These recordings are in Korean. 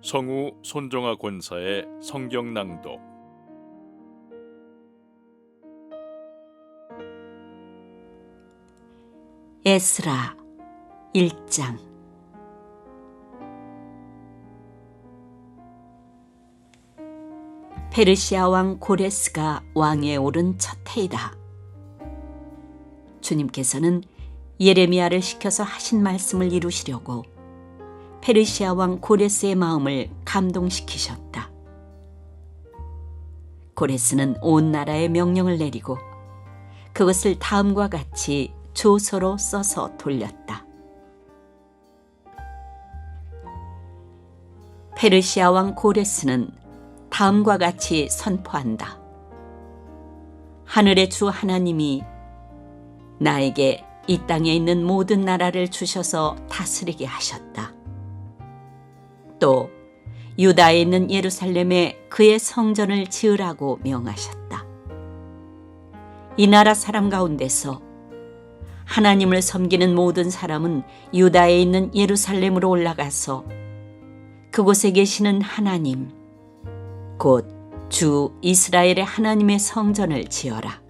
성우 손정아 권사의 성경 낭독. 에스라 1장. 페르시아 왕 고레스가 왕위에 오른 첫 해이다. 주님께서는 예레미야를 시켜서 하신 말씀을 이루시려고 페르시아 왕 고레스의 마음을 감동시키셨다. 고레스는 온 나라에 명령을 내리고 그것을 다음과 같이 조서로 써서 돌렸다. 페르시아 왕 고레스는 다음과 같이 선포한다. 하늘의 주 하나님이 나에게 이 땅에 있는 모든 나라를 주셔서 다스리게 하셨다. 또 유다에 있는 예루살렘에 그의 성전을 지으라고 명하셨다. 이 나라 사람 가운데서 하나님을 섬기는 모든 사람은 유다에 있는 예루살렘으로 올라가서 그곳에 계시는 하나님, 곧 주 이스라엘의 하나님의 성전을 지어라.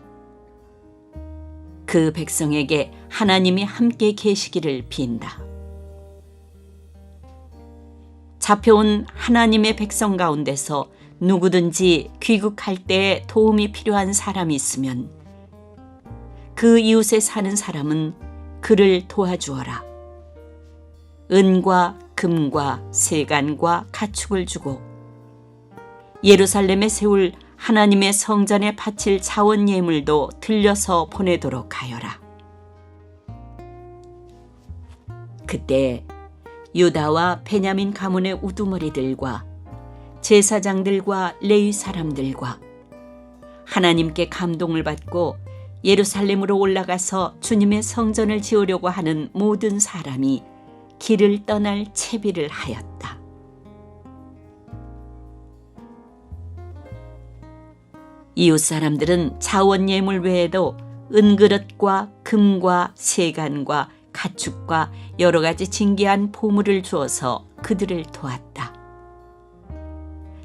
그 백성에게 하나님이 함께 계시기를 빈다. 잡혀온 하나님의 백성 가운데서 누구든지 귀국할 때에 도움이 필요한 사람이 있으면 그 이웃에 사는 사람은 그를 도와주어라. 은과 금과 세간과 가축을 주고 예루살렘에 세울 하나님의 성전에 바칠 자원 예물도 들려서 보내도록 하여라. 그때 유다와 베냐민 가문의 우두머리들과 제사장들과 레위 사람들과 하나님께 감동을 받고 예루살렘으로 올라가서 주님의 성전을 지으려고 하는 모든 사람이 길을 떠날 채비를 하였다. 이웃 사람들은 자원 예물 외에도 은그릇과 금과 세간과 가축과 여러 가지 진귀한 보물을 주어서 그들을 도왔다.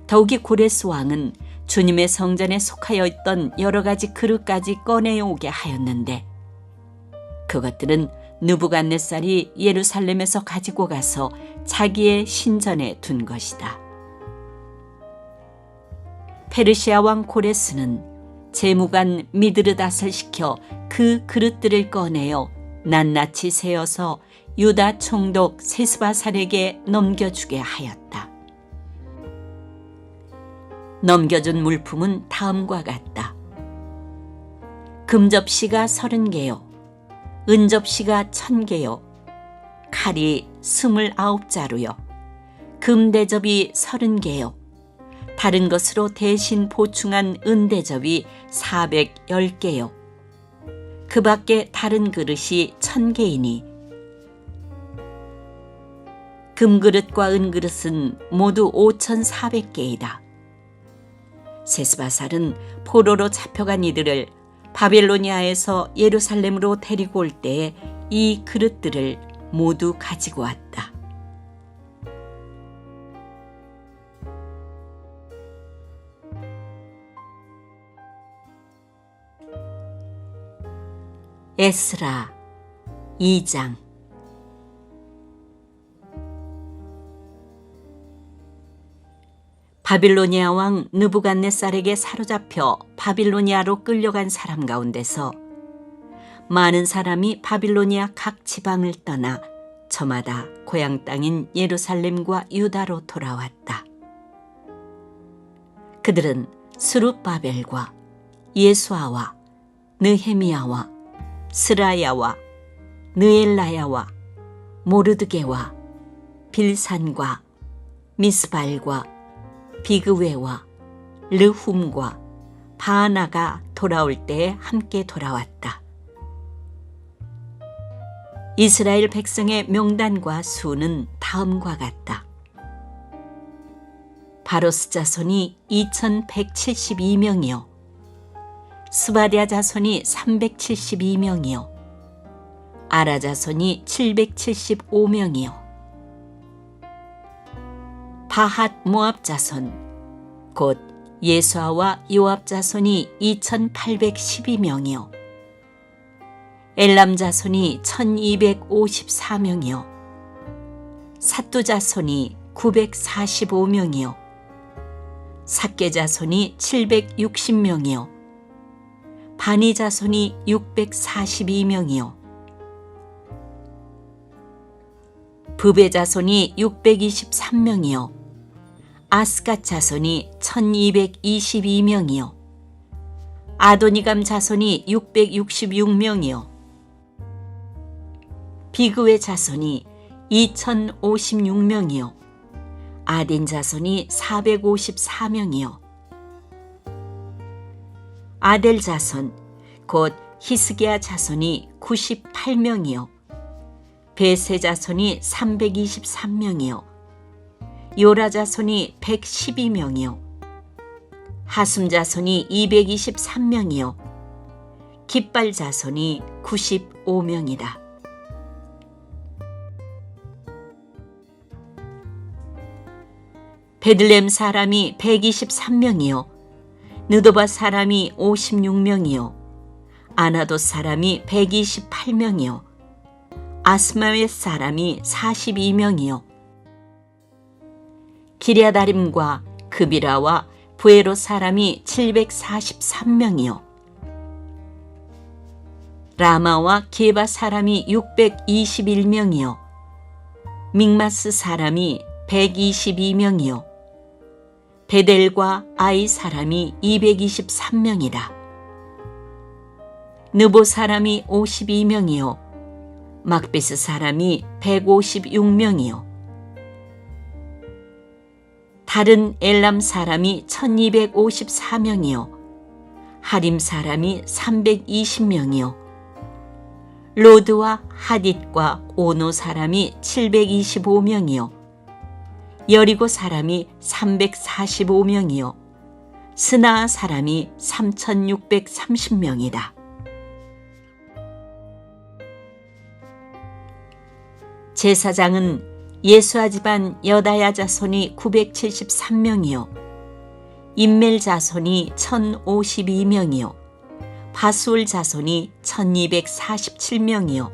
더욱이 고레스 왕은 주님의 성전에 속하여 있던 여러 가지 그릇까지 꺼내오게 하였는데 그것들은 느부갓네살이 예루살렘에서 가지고 가서 자기의 신전에 둔 것이다. 페르시아 왕 고레스는 재무관 미드르닷을 시켜 그 그릇들을 꺼내어 낱낱이 세어서 유다 총독 세스바살에게 넘겨주게 하였다. 넘겨준 물품은 다음과 같다. 금접시가 30개요, 은접시가 1000개요, 칼이 29자루요, 금대접이 30개요, 다른 것으로 대신 보충한 은대접이 410개요. 그 밖에 다른 그릇이 1000개이니 금그릇과 은그릇은 모두 5400개이다. 세스바살은 포로로 잡혀간 이들을 바벨로니아에서 예루살렘으로 데리고 올 때에 이 그릇들을 모두 가지고 왔다. 에스라 2장. 바빌로니아 왕 느부갓네살에게 사로잡혀 바빌로니아로 끌려간 사람 가운데서 많은 사람이 바빌로니아 각 지방을 떠나 저마다 고향 땅인 예루살렘과 유다로 돌아왔다. 그들은 스룹바벨과 예수아와 느헤미야와 스라야와 느엘라야와 모르드게와 빌산과 미스발과 비그웨와 르훔과 바나가 돌아올 때에 함께 돌아왔다. 이스라엘 백성의 명단과 수는 다음과 같다. 바로스 자손이 2172명이요, 스바랴 자손이 372명이요, 아라 자손이 775명이요, 바핫 모압 자손 곧 예수아와 요압 자손이 2812명이요 엘람 자손이 1254명이요 삿두 자손이 945명이요 삭게 자손이 760명이요 바니 자손이 642명이요 부베 자손이 623명이요 아스갓 자손이 1222명이요 아도니감 자손이 666명이요 비그웨 자손이 2056명이요 아딘 자손이 454명이요 아델 자손 곧 히스기야 자손이 98명이요 베세 자손이 323명이요 요라 자손이 112명이요 하숨 자손이 223명이요 깃발 자손이 95명이다. 베들렘 사람이 123명이요 느도바 사람이 56명이요 아나도 사람이 128명이요 아스마웻 사람이 42명이요 기랴다림과 그비라와 부에로 사람이 743명이요 라마와 게바 사람이 621명이요 믹마스 사람이 122명이요 베델과 아이 사람이 223명이다. 느보 사람이 52명이요 막베스 사람이 156명이요 다른 엘람 사람이 1254명이요 하림 사람이 320명이요 로드와 하딧과 오노 사람이 725명이요 여리고 사람이 345명이요 스나아 사람이 3630명이다. 제사장은 예수아 집안 여다야 자손이 973명이요 임멜 자손이 1052명이요 바수올 자손이 1247명이요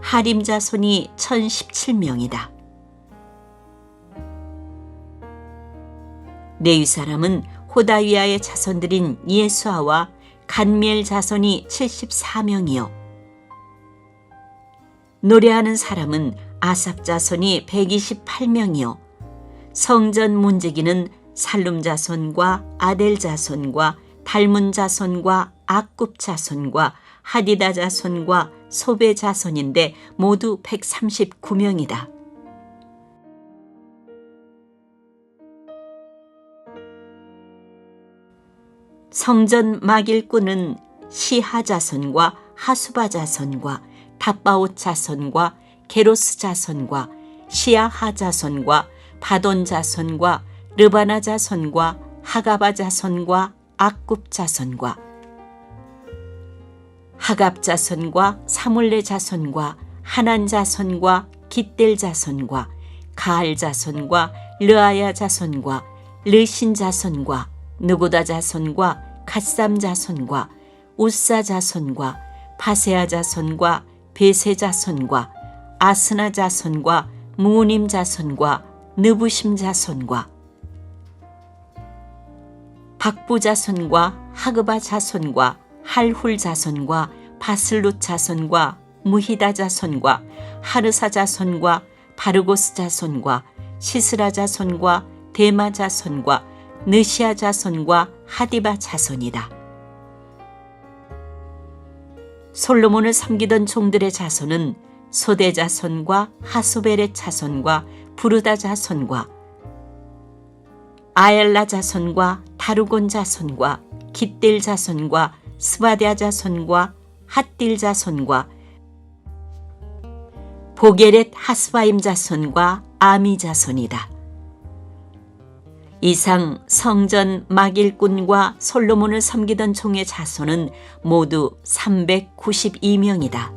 하림 자손이 1017명이다. 레위 사람은 호다위아의 자손들인 예수아와 간미엘 자손이 74명이요 노래하는 사람은 아삽 자손이 128명이요 성전 문지기는 살룸 자손과 아델 자손과 달문 자손과 악굽 자손과 하디다 자손과 소베 자손인데 모두 139명이다. 성전 막일꾼은 시하 자손과 하수바 자손과 탑바옷 자손과 게로스 자손과 시아하 자손과 바돈 자손과 르바나 자손과 하가바 자손과 악굽 자손과 하갑 자손과 사물레 자손과 하난 자손과 깃델 자손과 가알 자손과 르아야 자손과 르신 자손과 느고다 자손과 갓삼 자손과 우사 자손과 바세아 자손과 베세 자손과 아스나 자손과 무님 자손과 느부심 자손과 박부 자손과 하그바 자손과 할훌 자손과 바슬룻 자손과 무히다 자손과 하르사 자손과 바르고스 자손과 시스라 자손과 데마 자손과 느시아 자손과 하디바 자손이다. 솔로몬을 섬기던 종들의 자손은 소대 자손과 하소베렛 자손과 부르다 자손과 아얄라 자손과 다루곤 자손과 깃델 자손과 스바데아 자손과 핫딜 자손과 보게렛 하스바임 자손과 아미 자손이다. 이상 성전 막일꾼과 솔로몬을 섬기던 종의 자손은 모두 392명이다.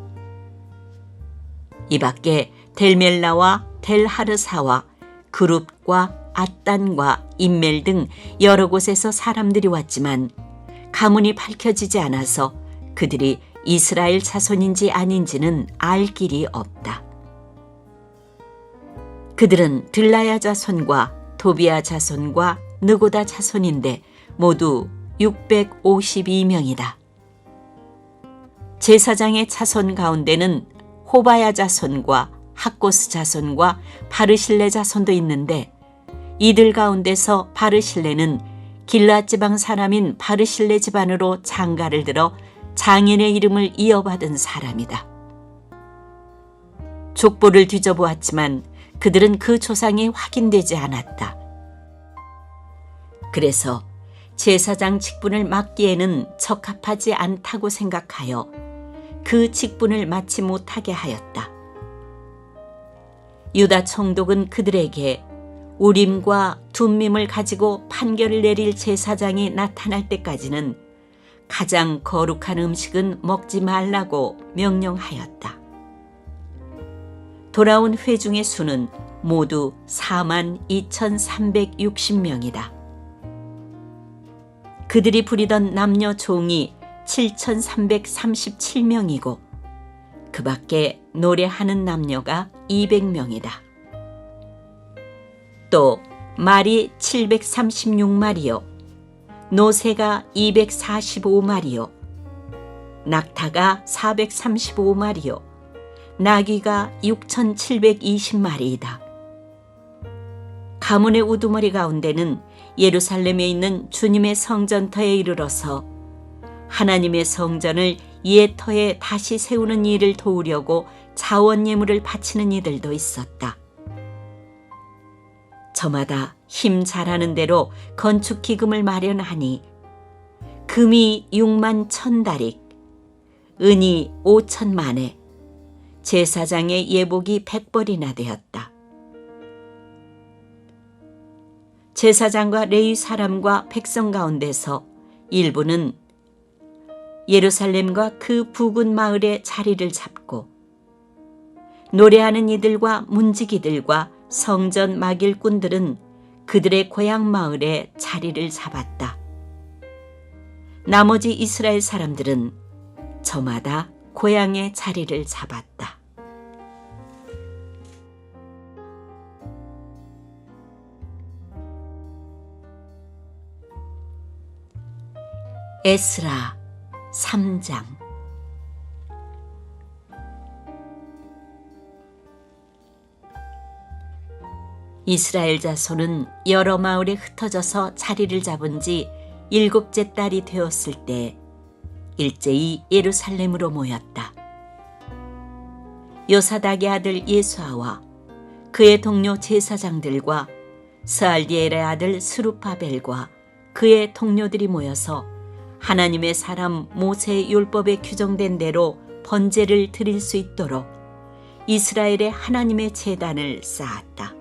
이 밖에 델멜라와 델하르사와 그룹과 앗단과 임멜 등 여러 곳에서 사람들이 왔지만 가문이 밝혀지지 않아서 그들이 이스라엘 자손인지 아닌지는 알 길이 없다. 그들은 들라야 자손과 도비야 자손과 느고다 자손인데 모두 652명이다. 제사장의 자손 가운데는 호바야 자손과 학고스 자손과 바르실레 자손도 있는데 이들 가운데서 바르실레는 길앗 지방 사람인 바르실레 집안으로 장가를 들어 장인의 이름을 이어받은 사람이다. 족보를 뒤져보았지만 그들은 그 조상이 확인되지 않았다. 그래서 제사장 직분을 맡기에는 적합하지 않다고 생각하여 그 직분을 맡지 못하게 하였다. 유다 총독은 그들에게 우림과 둠밈을 가지고 판결을 내릴 제사장이 나타날 때까지는 가장 거룩한 음식은 먹지 말라고 명령하였다. 돌아온 회중의 수는 모두 42,360명이다. 그들이 부리던 남녀 종이 7,337명이고 그 밖에 노래하는 남녀가 200명이다. 또 말이 736마리요, 노새가 245마리요, 낙타가 435마리요, 나귀가 6,720마리이다. 가문의 우두머리 가운데는 예루살렘에 있는 주님의 성전터에 이르러서 하나님의 성전을 옛 터에 다시 세우는 일을 도우려고 자원 예물을 바치는 이들도 있었다. 저마다 힘 잘하는 대로 건축 기금을 마련하니 금이 6만 1,000다릭, 은이 5,000만에, 제사장의 예복이 100벌이나 되었다. 제사장과 레위 사람과 백성 가운데서 일부는 예루살렘과 그 부근 마을에 자리를 잡고 노래하는 이들과 문지기들과 성전 막일꾼들은 그들의 고향 마을에 자리를 잡았다. 나머지 이스라엘 사람들은 저마다 고향에 자리를 잡았다. 에스라 3장. 이스라엘 자손은 여러 마을에 흩어져서 자리를 잡은 지 7째 달이 되었을 때 일제히 예루살렘으로 모였다. 요사닥의 아들 예수아와 그의 동료 제사장들과 스알디엘의 아들 스룹바벨과 그의 동료들이 모여서 하나님의 사람 모세의 율법에 규정된 대로 번제를 드릴 수 있도록 이스라엘의 하나님의 제단을 쌓았다.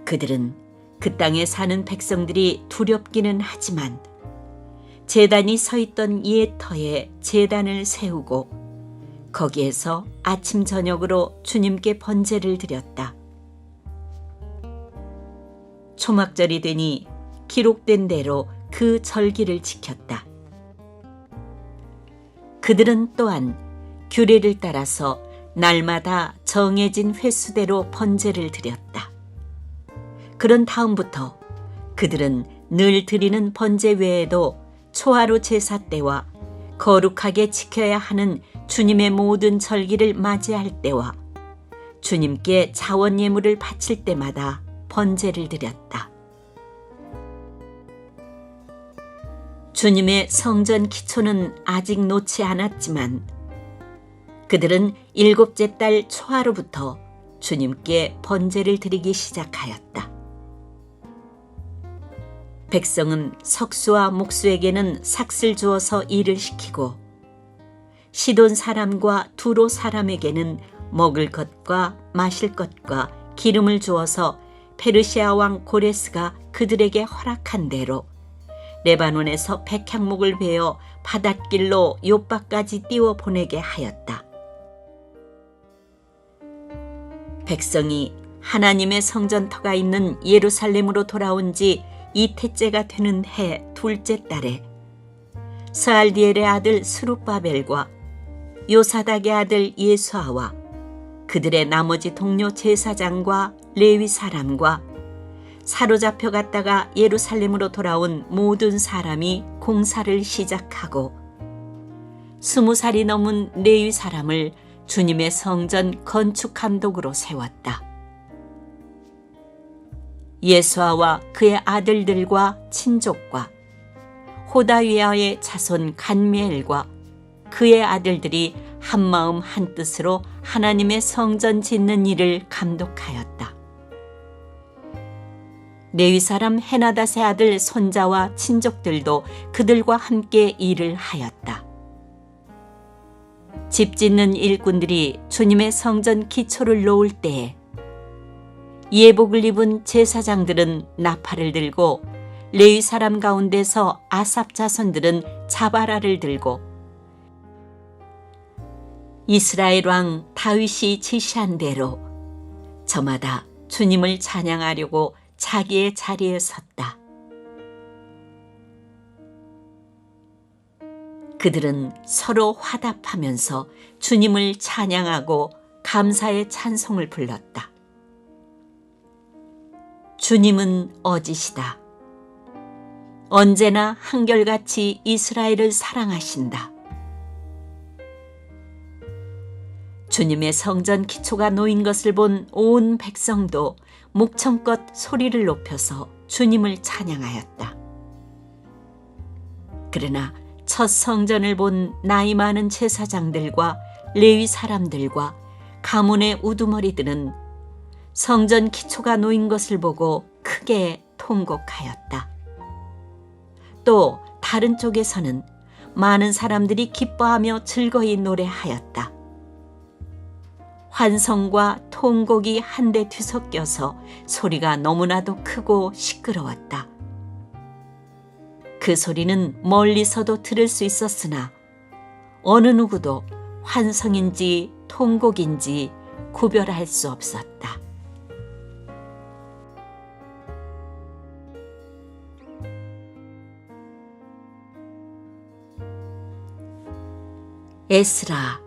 그들은 그 땅에 사는 백성들이 두렵기는 하지만 제단이 서 있던 옛 터에 제단을 세우고 거기에서 아침 저녁으로 주님께 번제를 드렸다. 초막절이 되니 기록된 대로 그 절기를 지켰다. 그들은 또한 규례를 따라서 날마다 정해진 횟수대로 번제를 드렸다. 그런 다음부터 그들은 늘 드리는 번제 외에도 초하루 제사 때와 거룩하게 지켜야 하는 주님의 모든 절기를 맞이할 때와 주님께 자원 예물을 바칠 때마다 번제를 드렸다. 주님의 성전 기초는 아직 놓지 않았지만 그들은 7째 달 초하루부터 주님께 번제를 드리기 시작하였다. 백성은 석수와 목수에게는 삭슬 주어서 일을 시키고 시돈 사람과 두로 사람에게는 먹을 것과 마실 것과 기름을 주어서 페르시아 왕 고레스가 그들에게 허락한 대로 레바논에서 백향목을 베어 바닷길로 욥바까지 띄워 보내게 하였다. 백성이 하나님의 성전터가 있는 예루살렘으로 돌아온 지 이태째가 되는 해 둘째 달에 스알디엘의 아들 스룹바벨과 요사닥의 아들 예수아와 그들의 나머지 동료 제사장과 레위 사람과 사로잡혀 갔다가 예루살렘으로 돌아온 모든 사람이 공사를 시작하고 20살이 넘은 레위 사람을 주님의 성전 건축 감독으로 세웠다. 예수아와 그의 아들들과 친족과 호다위아의 자손 간미엘과 그의 아들들이 한마음 한뜻으로 하나님의 성전 짓는 일을 감독하였다. 레위 사람 헤나닷의 아들 손자와 친족들도 그들과 함께 일을 하였다. 집 짓는 일꾼들이 주님의 성전 기초를 놓을 때에 예복을 입은 제사장들은 나팔을 들고 레위 사람 가운데서 아삽 자손들은 자바라를 들고 이스라엘 왕 다윗이 지시한 대로 저마다 주님을 찬양하려고 자기의 자리에 섰다. 그들은 서로 화답하면서 주님을 찬양하고 감사의 찬송을 불렀다. 주님은 어지시다. 언제나 한결같이 이스라엘을 사랑하신다. 주님의 성전 기초가 놓인 것을 본 온 백성도 목청껏 소리를 높여서 주님을 찬양하였다. 그러나 첫 성전을 본 나이 많은 제사장들과 레위 사람들과 가문의 우두머리들은 성전 기초가 놓인 것을 보고 크게 통곡하였다. 또 다른 쪽에서는 많은 사람들이 기뻐하며 즐거이 노래하였다. 환성과 통곡이 한데 뒤섞여서 소리가 너무나도 크고 시끄러웠다. 그 소리는 멀리서도 들을 수 있었으나 어느 누구도 환성인지 통곡인지 구별할 수 없었다. 에스라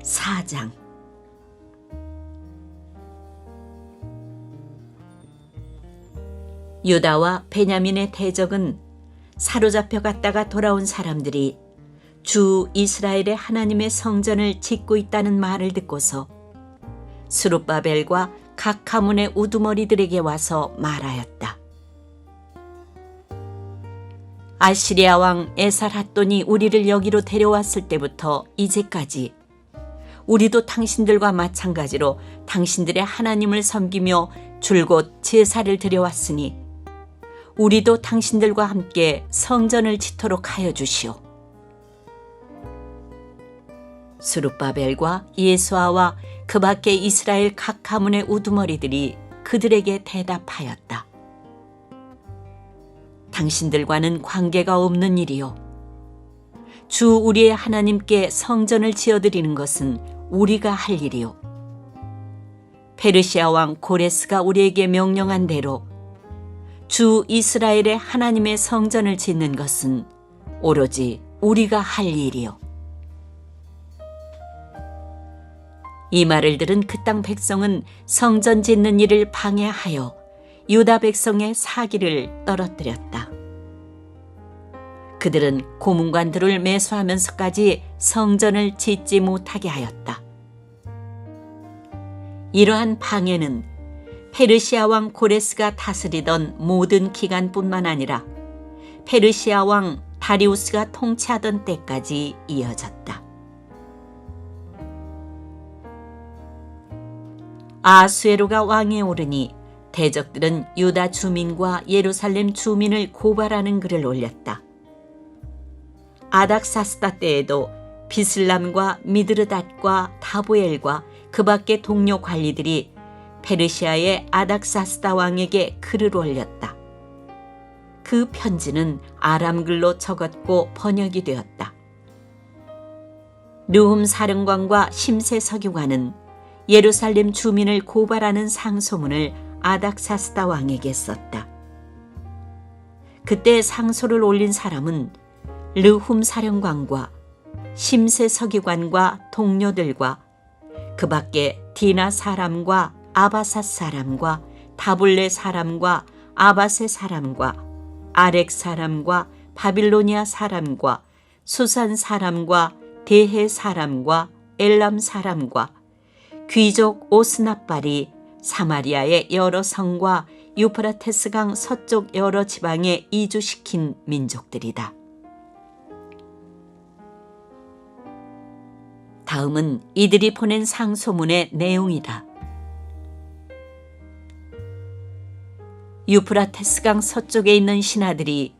4장. 유다와 베냐민의 대적은 사로잡혀 갔다가 돌아온 사람들이 주 이스라엘의 하나님의 성전을 짓고 있다는 말을 듣고서 스룹바벨과 각 가문의 우두머리들에게 와서 말하였다. 아시리아 왕 에살핫돈이 우리를 여기로 데려왔을 때부터 이제까지 우리도 당신들과 마찬가지로 당신들의 하나님을 섬기며 줄곧 제사를 드려왔으니 우리도 당신들과 함께 성전을 짓도록 하여 주시오. 스룹바벨과 예수아와 그 밖에 이스라엘 각 가문의 우두머리들이 그들에게 대답하였다. 당신들과는 관계가 없는 일이요. 주 우리의 하나님께 성전을 지어드리는 것은 우리가 할 일이요. 페르시아 왕 고레스가 우리에게 명령한 대로 주 이스라엘의 하나님의 성전을 짓는 것은 오로지 우리가 할 일이요. 이 말을 들은 그 땅 백성은 성전 짓는 일을 방해하여 유다 백성의 사기를 떨어뜨렸다. 그들은 고문관들을 매수하면서까지 성전을 짓지 못하게 하였다. 이러한 방해는 페르시아 왕 고레스가 다스리던 모든 기간뿐만 아니라 페르시아 왕 다리우스가 통치하던 때까지 이어졌다. 아수에로가 왕에 오르니 대적들은 유다 주민과 예루살렘 주민을 고발하는 글을 올렸다. 아닥사스다 때에도 비슬람과 미드르닷과 다보엘과 그 밖의 동료 관리들이 페르시아의 아닥사스다 왕에게 글을 올렸다. 그 편지는 아람글로 적었고 번역이 되었다. 르훔 사령관과 심세 서기관은 예루살렘 주민을 고발하는 상소문을 아닥사스다 왕에게 썼다. 그때 상소를 올린 사람은 르훔 사령관과 심세 서기관과 동료들과 그 밖에 디나 사람과 아바삿 사람과 다블레 사람과 아바세 사람과 아렉 사람과 바빌로니아 사람과 수산 사람과 대해 사람과 엘람 사람과 귀족 오스납발이 사마리아의 여러 성과 유프라테스강 서쪽 여러 지방에 이주시킨 민족들이다. 다음은 이들이 보낸 상소문의 내용이다. 유프라테스강 서쪽에 있는 신하들이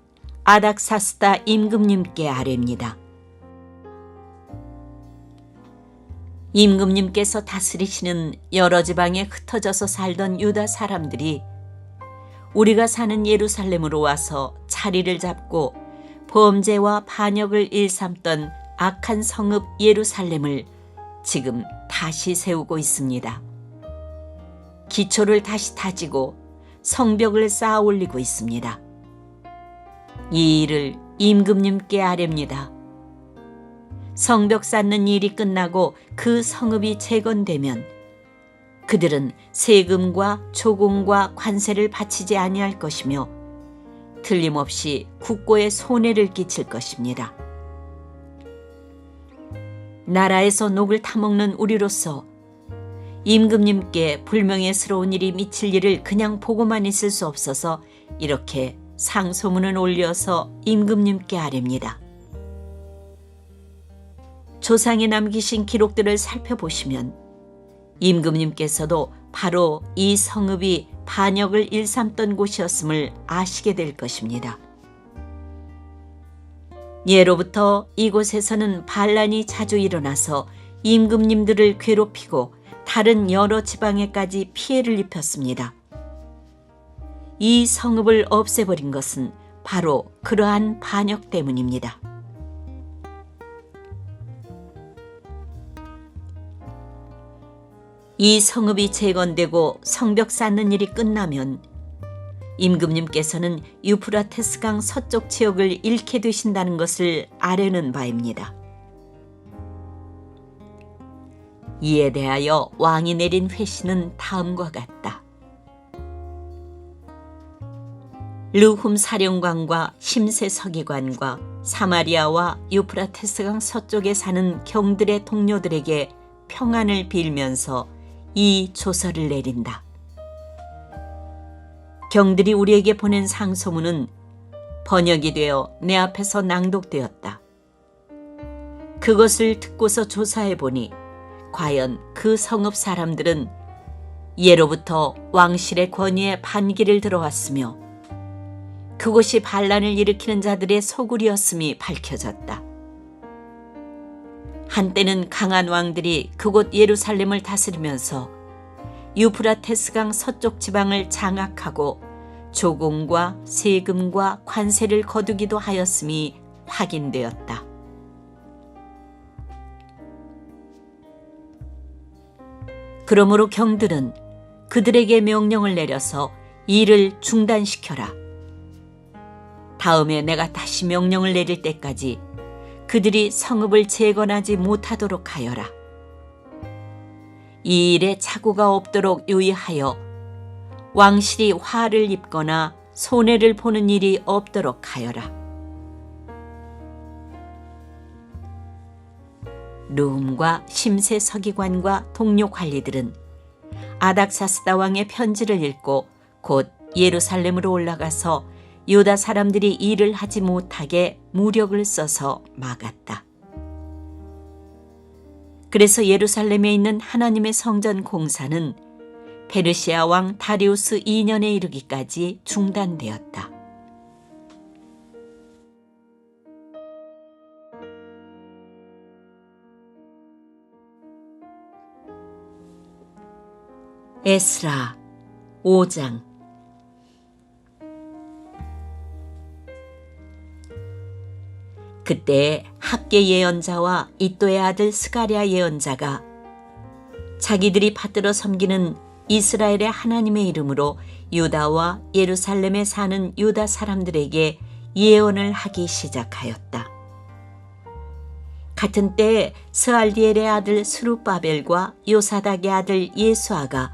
아닥사스다 임금님께 아뢰입니다. 임금님께서 다스리시는 여러 지방에 흩어져서 살던 유다 사람들이 우리가 사는 예루살렘으로 와서 자리를 잡고 범죄와 반역을 일삼던 악한 성읍 예루살렘을 지금 다시 세우고 있습니다. 기초를 다시 다지고 성벽을 쌓아 올리고 있습니다. 이 일을 임금님께 아뢰입니다. 성벽 쌓는 일이 끝나고 그 성읍이 재건되면 그들은 세금과 조공과 관세를 바치지 아니할 것이며 틀림없이 국고에 손해를 끼칠 것입니다. 나라에서 녹을 타먹는 우리로서 임금님께 불명예스러운 일이 미칠 일을 그냥 보고만 있을 수 없어서 이렇게 상소문을 올려서 임금님께 아뢰입니다. 조상이 남기신 기록들을 살펴보시면 임금님께서도 바로 이 성읍이 반역을 일삼던 곳이었음을 아시게 될 것입니다. 예로부터 이곳에서는 반란이 자주 일어나서 임금님들을 괴롭히고 다른 여러 지방에까지 피해를 입혔습니다. 이 성읍을 없애버린 것은 바로 그러한 반역 때문입니다. 이 성읍이 재건되고 성벽 쌓는 일이 끝나면 임금님께서는 유프라테스강 서쪽 지역을 잃게 되신다는 것을 아뢰는 바입니다. 이에 대하여 왕이 내린 회신은 다음과 같다. 르훔 사령관과 심세 서기관과 사마리아와 유프라테스강 서쪽에 사는 경들의 동료들에게 평안을 빌면서 이 조서를 내린다. 경들이 우리에게 보낸 상소문은 번역이 되어 내 앞에서 낭독되었다. 그것을 듣고서 조사해 보니 과연 그 성읍 사람들은 예로부터 왕실의 권위에 반기를 들어왔으며 그곳이 반란을 일으키는 자들의 소굴이었음이 밝혀졌다. 한때는 강한 왕들이 그곳 예루살렘을 다스리면서 유프라테스강 서쪽 지방을 장악하고 조공과 세금과 관세를 거두기도 하였음이 확인되었다. 그러므로 경들은 그들에게 명령을 내려서 일을 중단시켜라. 다음에 내가 다시 명령을 내릴 때까지 그들이 성읍을 재건하지 못하도록 하여라. 이 일에 착오가 없도록 유의하여 왕실이 화를 입거나 손해를 보는 일이 없도록 하여라. 르훔과 심세 서기관과 동료 관리들은 아닥사스다 왕의 편지를 읽고 곧 예루살렘으로 올라가서 유다 사람들이 일을 하지 못하게 무력을 써서 막았다. 그래서 예루살렘에 있는 하나님의 성전 공사는 페르시아 왕 다리우스 2년에 이르기까지 중단되었다. 에스라 5장. 그때 학계 예언자와 이또의 아들 스가랴 예언자가 자기들이 받들어 섬기는 이스라엘의 하나님의 이름으로 유다와 예루살렘에 사는 유다 사람들에게 예언을 하기 시작하였다. 같은 때에 스알디엘의 아들 스룹바벨과 요사닥의 아들 예수아가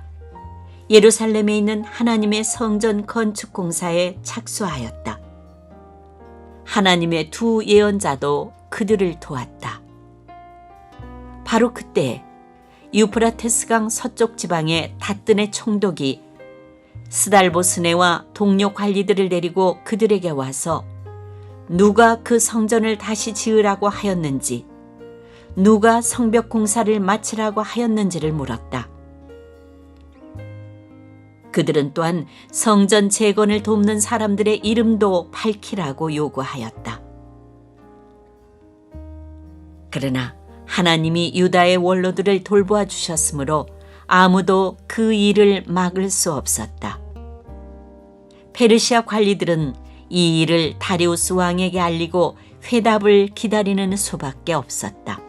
예루살렘에 있는 하나님의 성전 건축 공사에 착수하였다. 하나님의 두 예언자도 그들을 도왔다. 바로 그때 유프라테스강 서쪽 지방의 다뜬의 총독이 스달보스네와 동료 관리들을 데리고 그들에게 와서 누가 그 성전을 다시 지으라고 하였는지, 누가 성벽 공사를 마치라고 하였는지를 물었다. 그들은 또한 성전 재건을 돕는 사람들의 이름도 밝히라고 요구하였다. 그러나 하나님이 유다의 원로들을 돌보아 주셨으므로 아무도 그 일을 막을 수 없었다. 페르시아 관리들은 이 일을 다리우스 왕에게 알리고 회답을 기다리는 수밖에 없었다.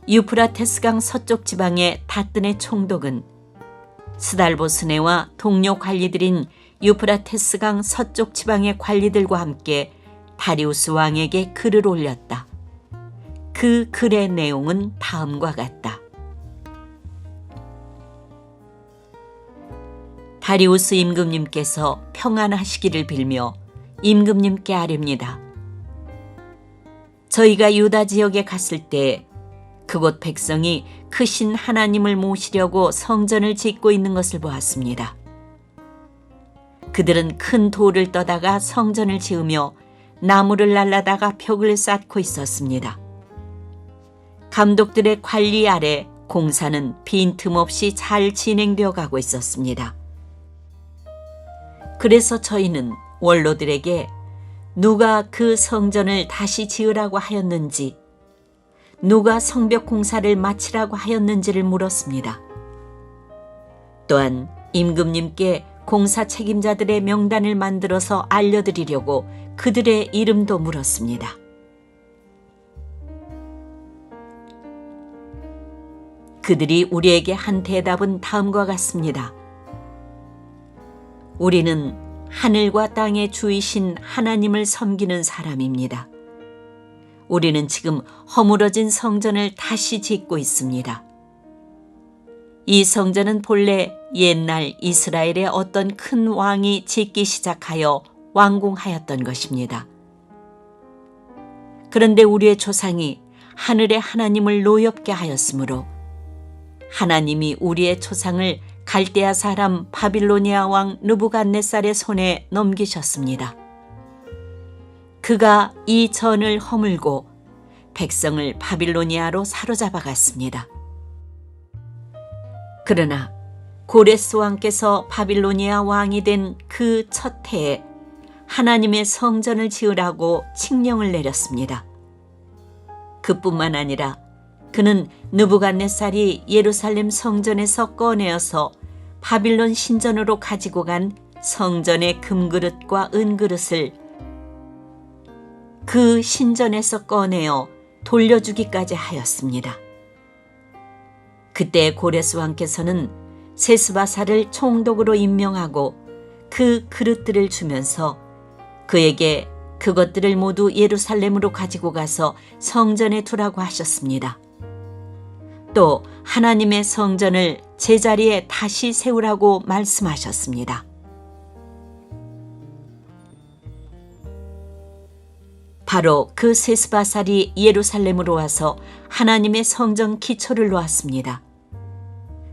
유프라테스강 서쪽 지방의 다뜬의 총독은 스달보스네와 동료 관리들인 유프라테스강 서쪽 지방의 관리들과 함께 다리우스 왕에게 글을 올렸다. 그 글의 내용은 다음과 같다. 다리우스 임금님께서 평안하시기를 빌며 임금님께 아뢰옵니다. 저희가 유다 지역에 갔을 때 그곳 백성이 크신 하나님을 모시려고 성전을 짓고 있는 것을 보았습니다. 그들은 큰 돌을 떠다가 성전을 지으며 나무를 날라다가 벽을 쌓고 있었습니다. 감독들의 관리 아래 공사는 빈틈없이 잘 진행되어 가고 있었습니다. 그래서 저희는 원로들에게 누가 그 성전을 다시 지으라고 하였는지, 누가 성벽 공사를 마치라고 하였는지를 물었습니다. 또한 임금님께 공사 책임자들의 명단을 만들어서 알려드리려고 그들의 이름도 물었습니다. 그들이 우리에게 한 대답은 다음과 같습니다. 우리는 하늘과 땅의 주이신 하나님을 섬기는 사람입니다. 우리는 지금 허물어진 성전을 다시 짓고 있습니다. 이 성전은 본래 옛날 이스라엘의 어떤 큰 왕이 짓기 시작하여 완공하였던 것입니다. 그런데 우리의 조상이 하늘의 하나님을 노엽게 하였으므로 하나님이 우리의 조상을 갈대아 사람 바빌로니아 왕 느부갓네살의 손에 넘기셨습니다. 그가 이 전을 허물고 백성을 바빌로니아로 사로잡아 갔습니다. 그러나 고레스 왕께서 바빌로니아 왕이 된 그 첫 해에 하나님의 성전을 지으라고 칙령을 내렸습니다. 그뿐만 아니라 그는 느부갓네살이 예루살렘 성전에서 꺼내어서 바빌론 신전으로 가지고 간 성전의 금그릇과 은그릇을 그 신전에서 꺼내어 돌려주기까지 하였습니다. 그때 고레스 왕께서는 세스바사를 총독으로 임명하고 그 그릇들을 주면서 그에게 그것들을 모두 예루살렘으로 가지고 가서 성전에 두라고 하셨습니다. 또 하나님의 성전을 제자리에 다시 세우라고 말씀하셨습니다. 바로 그 세스바살이 예루살렘으로 와서 하나님의 성전 기초를 놓았습니다.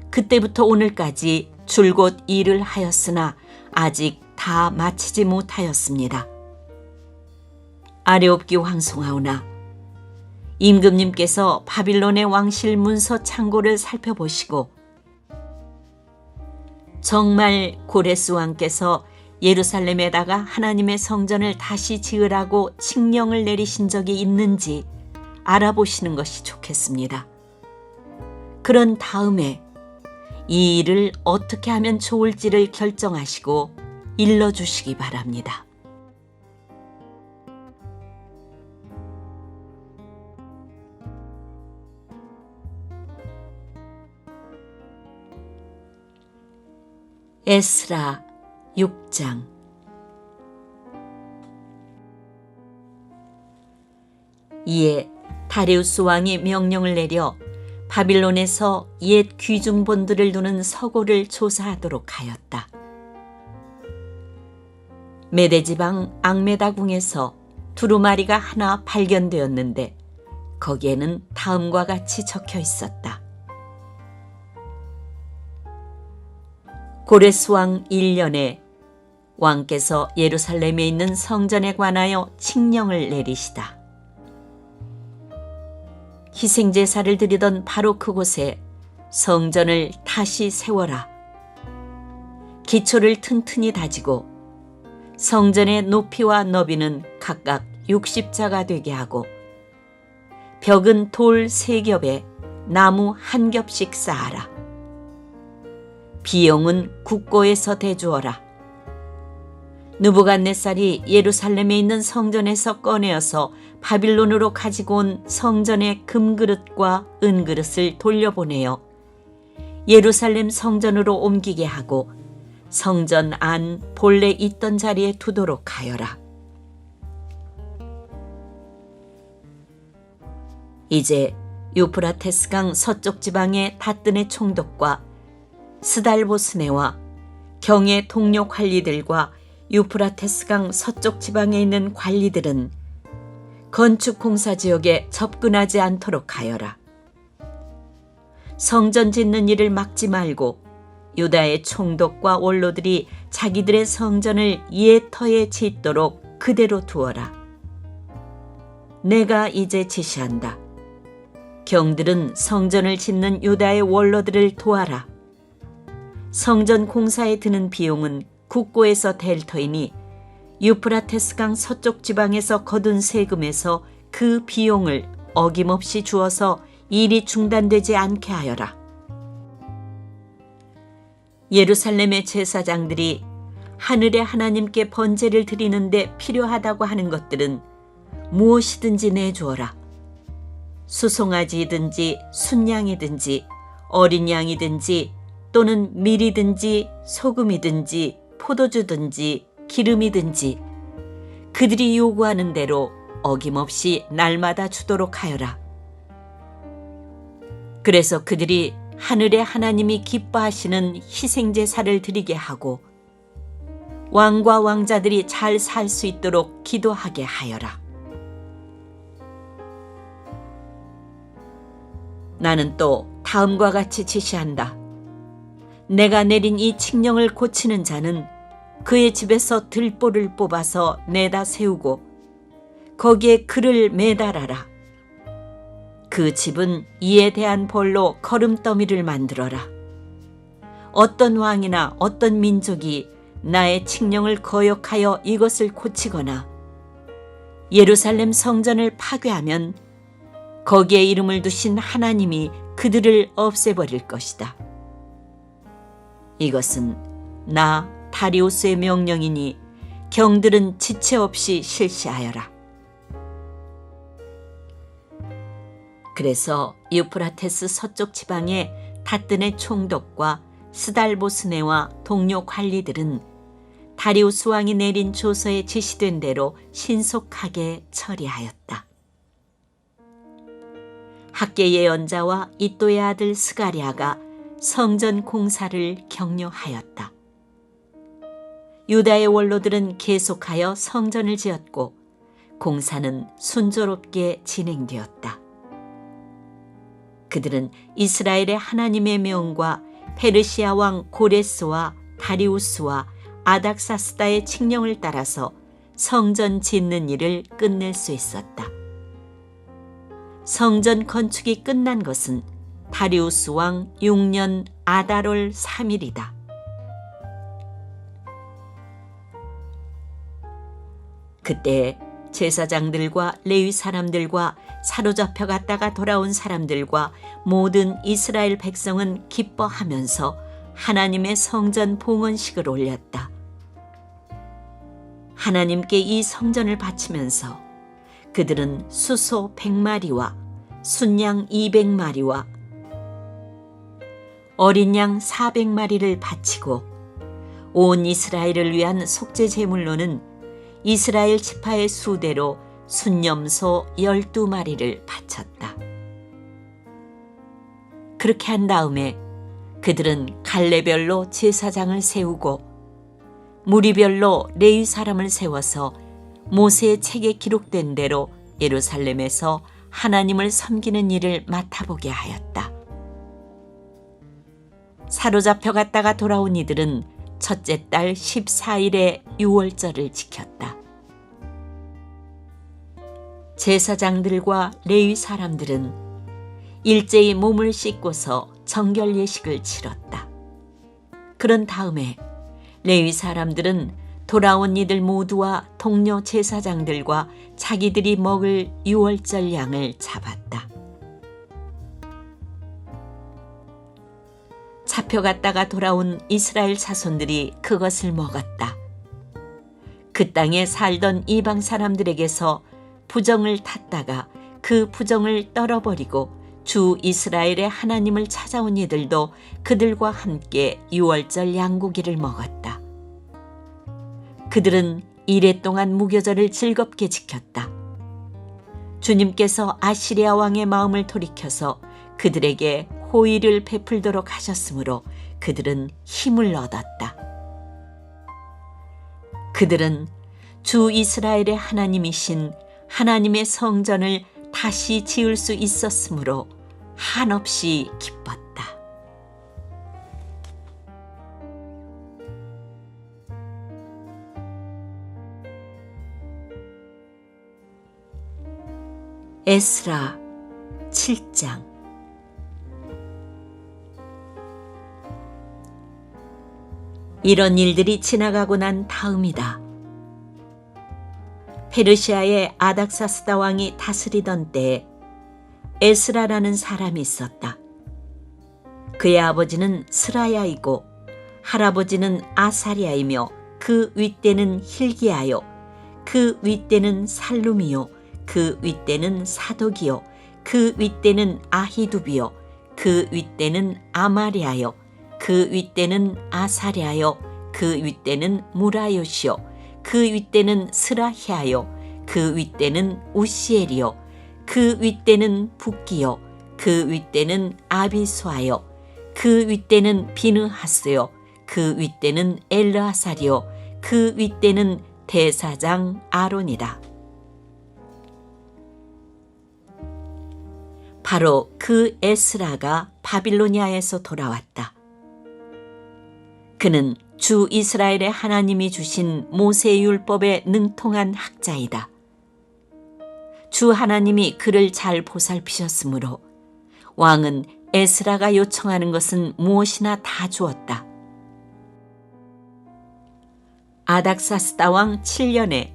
그때부터 오늘까지 줄곧 일을 하였으나 아직 다 마치지 못하였습니다. 아레옵기 황송하오나 임금님께서 바빌론의 왕실 문서 창고를 살펴보시고 정말 고레스 왕께서 예루살렘에다가 하나님의 성전을 다시 지으라고 칙령을 내리신 적이 있는지 알아보시는 것이 좋겠습니다. 그런 다음에 이 일을 어떻게 하면 좋을지를 결정하시고 일러주시기 바랍니다. 에스라 6장. 이에 다리우스 왕이 명령을 내려 바빌론에서 옛 귀중본들을 두는 서고를 조사하도록 하였다. 메대지방 앙메다궁에서 두루마리가 하나 발견되었는데 거기에는 다음과 같이 적혀 있었다. 고레스 왕 1년에 왕께서 예루살렘에 있는 성전에 관하여 칙령을 내리시다. 희생제사를 드리던 바로 그곳에 성전을 다시 세워라. 기초를 튼튼히 다지고 성전의 높이와 너비는 각각 60자가 되게 하고 벽은 돌 3겹에 나무 1겹씩 쌓아라. 비용은 국고에서 대주어라. 느부갓네살이 예루살렘에 있는 성전에서 꺼내어서 바빌론으로 가지고 온 성전의 금그릇과 은그릇을 돌려보내어 예루살렘 성전으로 옮기게 하고 성전 안 본래 있던 자리에 두도록 하여라. 이제 유프라테스강 서쪽 지방의 다뜨네 총독과 스달보스네와 경의 동료 관리들과 유프라테스강 서쪽 지방에 있는 관리들은 건축 공사 지역에 접근하지 않도록 하여라. 성전 짓는 일을 막지 말고 유다의 총독과 원로들이 자기들의 성전을 예터에 짓도록 그대로 두어라. 내가 이제 지시한다. 경들은 성전을 짓는 유다의 원로들을 도와라. 성전 공사에 드는 비용은 국고에서 댈 터이니 유프라테스강 서쪽 지방에서 거둔 세금에서 그 비용을 어김없이 주어서 일이 중단되지 않게 하여라. 예루살렘의 제사장들이 하늘의 하나님께 번제를 드리는데 필요하다고 하는 것들은 무엇이든지 내주어라. 수송아지든지 순양이든지 어린 양이든지 또는 밀이든지 소금이든지 포도주든지 기름이든지 그들이 요구하는 대로 어김없이 날마다 주도록 하여라. 그래서 그들이 하늘의 하나님이 기뻐하시는 희생제사를 드리게 하고 왕과 왕자들이 잘 살 수 있도록 기도하게 하여라. 나는 또 다음과 같이 지시한다. 내가 내린 이 칙령을 고치는 자는 그의 집에서 들보를 뽑아서 내다 세우고 거기에 글을 매달아라. 그 집은 이에 대한 벌로 거름더미를 만들어라. 어떤 왕이나 어떤 민족이 나의 칙령을 거역하여 이것을 고치거나 예루살렘 성전을 파괴하면 거기에 이름을 두신 하나님이 그들을 없애버릴 것이다. 이것은 나 다리우스의 명령이니 경들은 지체 없이 실시하여라. 그래서 유프라테스 서쪽 지방의 다뜨네 총독과 스달보스네와 동료 관리들은 다리우스 왕이 내린 조서에 지시된 대로 신속하게 처리하였다. 학계 예언자와 이또의 아들 스가랴가 성전 공사를 격려하였다. 유다의 원로들은 계속하여 성전을 지었고 공사는 순조롭게 진행되었다. 그들은 이스라엘의 하나님의 명과 페르시아 왕 고레스와 다리우스와 아닥사스다의 칙령을 따라서 성전 짓는 일을 끝낼 수 있었다. 성전 건축이 끝난 것은 다리우스 왕 6년 아달월 3일이다. 그때 제사장들과 레위 사람들과 사로잡혀 갔다가 돌아온 사람들과 모든 이스라엘 백성은 기뻐하면서 하나님의 성전 봉헌식을 올렸다. 하나님께 이 성전을 바치면서 그들은 수소 100마리와 순양 200마리와 어린 양 400마리를 바치고 온 이스라엘을 위한 속죄 제물로는 이스라엘 지파의 수대로 순념소 12마리를 바쳤다. 그렇게 한 다음에 그들은 갈래별로 제사장을 세우고 무리별로 레위 사람을 세워서 모세의 책에 기록된 대로 예루살렘에서 하나님을 섬기는 일을 맡아보게 하였다. 사로잡혀 갔다가 돌아온 이들은 첫째 달 14일에 유월절을 지켰다. 제사장들과 레위 사람들은 일제히 몸을 씻고서 정결 예식을 치렀다. 그런 다음에 레위 사람들은 돌아온 이들 모두와 동료 제사장들과 자기들이 먹을 유월절 양을 잡았다. 잡혀갔다가 돌아온 이스라엘 자손들이 그것을 먹었다. 그 땅에 살던 이방 사람들에게서 부정을 탔다가 그 부정을 떨어버리고 주 이스라엘의 하나님을 찾아온 이들도 그들과 함께 유월절 양고기를 먹었다. 그들은 이레 동안 무교절을 즐겁게 지켰다. 주님께서 아시리아 왕의 마음을 돌이켜서 그들에게 호의를 베풀도록 하셨으므로 그들은 힘을 얻었다. 그들은 주 이스라엘의 하나님이신 하나님의 성전을 다시 지을 수 있었으므로 한없이 기뻤다. 에스라 7장. 이런 일들이 지나가고 난 다음이다. 페르시아의 아닥사스다 왕이 다스리던 때에 에스라라는 사람이 있었다. 그의 아버지는 스라야이고 할아버지는 아사리아이며 그 윗대는 힐기야요, 그 윗대는 살룸이요, 그 윗대는 사독이요, 그 윗대는 아히두비요, 그 윗대는 아마리아요, 그 윗대는 아사랴요, 그 윗대는 무라요시요, 그 윗대는 스라히아요, 그 윗대는 우시엘이요, 그 윗대는 붓기요, 그 윗대는 아비수아요, 그 윗대는 비느하스요, 그 윗대는 엘르아살이요, 그 윗대는 대사장 아론이다. 바로 그 에스라가 바빌로니아에서 돌아왔다. 그는 주 이스라엘의 하나님이 주신 모세의 율법에 능통한 학자이다. 주 하나님이 그를 잘 보살피셨으므로 왕은 에스라가 요청하는 것은 무엇이나 다 주었다. 아닥사스다 왕 7년에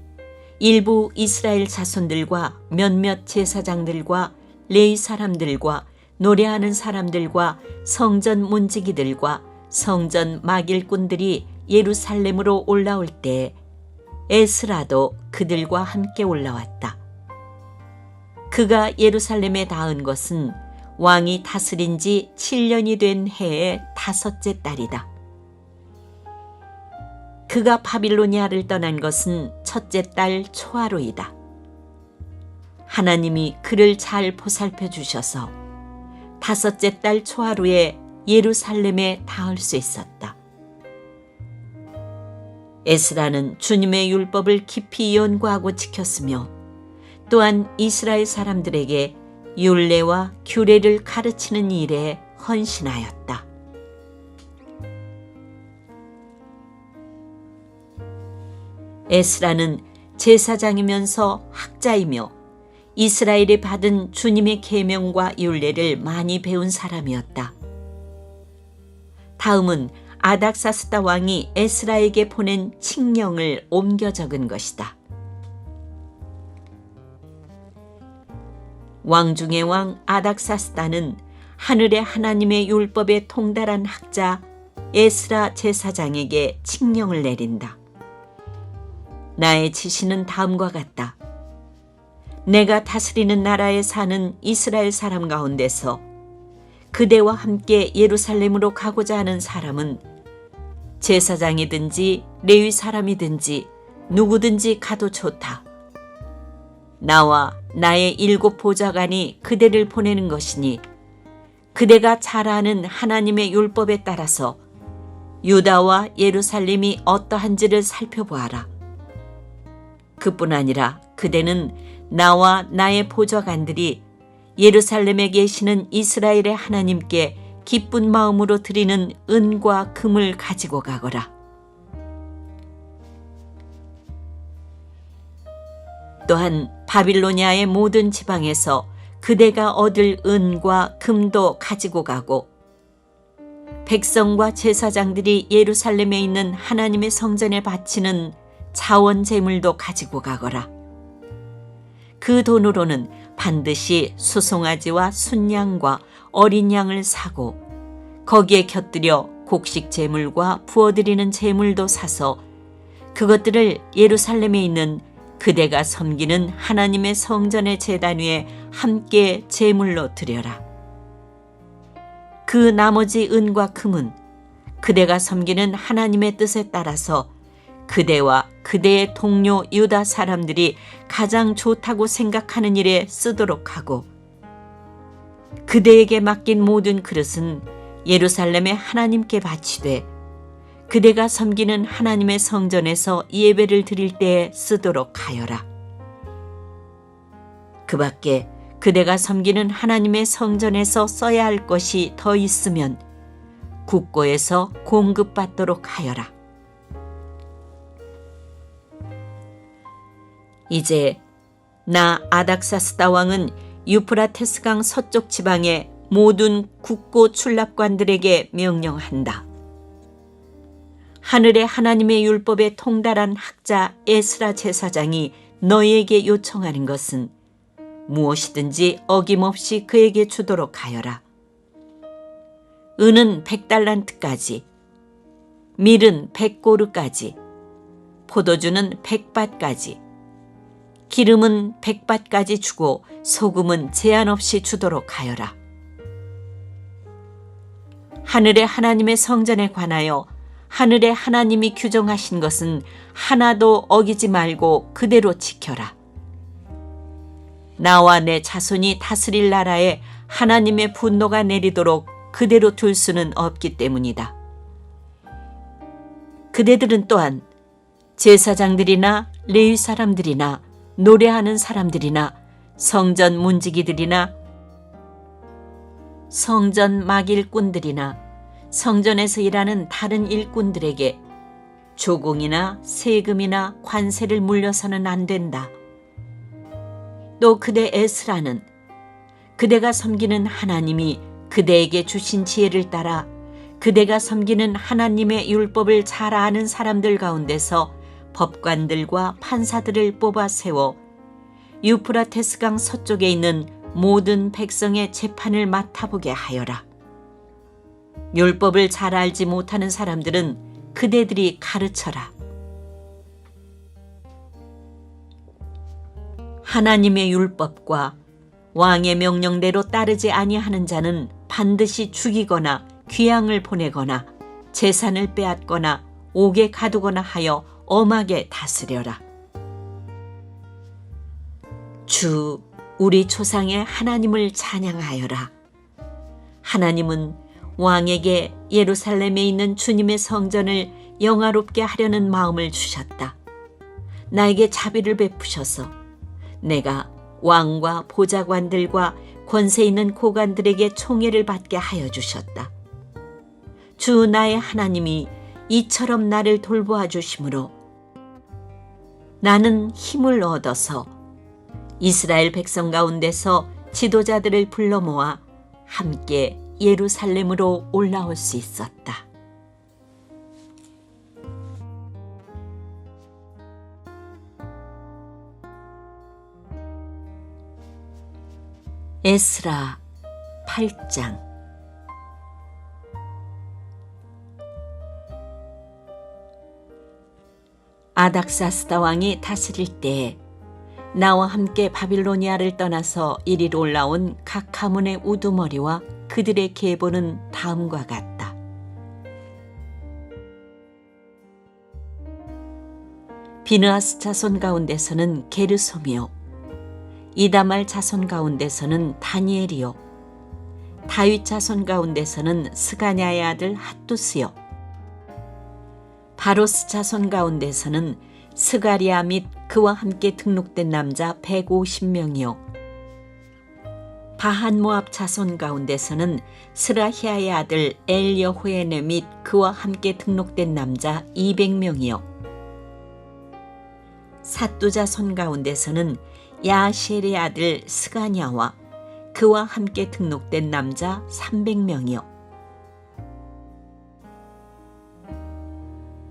일부 이스라엘 자손들과 몇몇 제사장들과 레위 사람들과 노래하는 사람들과 성전 문지기들과 성전 막일꾼들이 예루살렘으로 올라올 때 에스라도 그들과 함께 올라왔다. 그가 예루살렘에 닿은 것은 왕이 다스린 지 7년이 된 해의 5째 달이다. 그가 바빌로니아를 떠난 것은 첫째 달 초하루이다. 하나님이 그를 잘 보살펴 주셔서 5째 달 초하루에 예루살렘에 닿을 수 있었다. 에스라는 주님의 율법을 깊이 연구하고 지켰으며 또한 이스라엘 사람들에게 율례와 규례를 가르치는 일에 헌신하였다. 에스라는 제사장이면서 학자이며 이스라엘이 받은 주님의 계명과 율례를 많이 배운 사람이었다. 다음은 아닥사스다 왕이 에스라에게 보낸 칙령을 옮겨 적은 것이다. 왕 중의 왕 아닥사스다는 하늘의 하나님의 율법에 통달한 학자 에스라 제사장에게 칙령을 내린다. 나의 지시는 다음과 같다. 내가 다스리는 나라에 사는 이스라엘 사람 가운데서 그대와 함께 예루살렘으로 가고자 하는 사람은 제사장이든지 레위 사람이든지 누구든지 가도 좋다. 나와 나의 7 보좌관이 그대를 보내는 것이니 그대가 잘 아는 하나님의 율법에 따라서 유다와 예루살렘이 어떠한지를 살펴보아라. 그뿐 아니라 그대는 나와 나의 보좌관들이 예루살렘에 계시는 이스라엘의 하나님께 기쁜 마음으로 드리는 은과 금을 가지고 가거라. 또한 바빌로니아의 모든 지방에서 그대가 얻을 은과 금도 가지고 가고 백성과 제사장들이 예루살렘에 있는 하나님의 성전에 바치는 자원 제물도 가지고 가거라. 그 돈으로는 반드시 수송아지와 순양과 어린 양을 사고 거기에 곁들여 곡식 제물과 부어드리는 제물도 사서 그것들을 예루살렘에 있는 그대가 섬기는 하나님의 성전의 제단 위에 함께 제물로 드려라. 그 나머지 은과 금은 그대가 섬기는 하나님의 뜻에 따라서 그대와 그대의 동료 유다 사람들이 가장 좋다고 생각하는 일에 쓰도록 하고 그대에게 맡긴 모든 그릇은 예루살렘의 하나님께 바치되 그대가 섬기는 하나님의 성전에서 예배를 드릴 때에 쓰도록 하여라. 그 밖에 그대가 섬기는 하나님의 성전에서 써야 할 것이 더 있으면 국고에서 공급받도록 하여라. 이제 나 아닥사스다 왕은 유프라테스강 서쪽 지방의 모든 국고 출납관들에게 명령한다. 하늘의 하나님의 율법에 통달한 학자 에스라 제사장이 너희에게 요청하는 것은 무엇이든지 어김없이 그에게 주도록 하여라. 은은 100달란트까지, 밀은 100고르까지, 포도주는 100밭까지, 기름은 100밭까지 주고 소금은 제한 없이 주도록 하여라. 하늘의 하나님의 성전에 관하여 하늘의 하나님이 규정하신 것은 하나도 어기지 말고 그대로 지켜라. 나와 내 자손이 다스릴 나라에 하나님의 분노가 내리도록 그대로 둘 수는 없기 때문이다. 그대들은 또한 제사장들이나 레위 사람들이나 노래하는 사람들이나 성전 문지기들이나 성전 막일꾼들이나 성전에서 일하는 다른 일꾼들에게 조공이나 세금이나 관세를 물려서는 안 된다. 또 그대 에스라는 그대가 섬기는 하나님이 그대에게 주신 지혜를 따라 그대가 섬기는 하나님의 율법을 잘 아는 사람들 가운데서 법관들과 판사들을 뽑아 세워 유프라테스강 서쪽에 있는 모든 백성의 재판을 맡아보게 하여라. 율법을 잘 알지 못하는 사람들은 그대들이 가르쳐라. 하나님의 율법과 왕의 명령대로 따르지 아니하는 자는 반드시 죽이거나 귀양을 보내거나 재산을 빼앗거나 옥에 가두거나 하여 엄하게 다스려라. 주 우리 조상의 하나님을 찬양하여라. 하나님은 왕에게 예루살렘에 있는 주님의 성전을 영화롭게 하려는 마음을 주셨다. 나에게 자비를 베푸셔서 내가 왕과 보좌관들과 권세 있는 고관들에게 총애를 받게 하여 주셨다. 주 나의 하나님이 이처럼 나를 돌보아 주심으로 나는 힘을 얻어서 이스라엘 백성 가운데서 지도자들을 불러 모아 함께 예루살렘으로 올라올 수 있었다. 에스라 8장. 아닥사스다 왕이 다스릴 때에 나와 함께 바빌로니아를 떠나서 이리로 올라온 각 가문의 우두머리와 그들의 계보는 다음과 같다. 비느하스 자손 가운데서는 게르솜이요 이다말 자손 가운데서는 다니엘이요 다윗 자손 가운데서는 스가냐의 아들 핫두스요 바로스 자손 가운데서는 스가리아 및 그와 함께 등록된 남자 150명이요 바한 모압 자손 가운데서는 스라히아의 아들 엘여호에네 및 그와 함께 등록된 남자 200명이요 삿두 자손 가운데서는 야시엘의 아들 스가냐와 그와 함께 등록된 남자 300명이요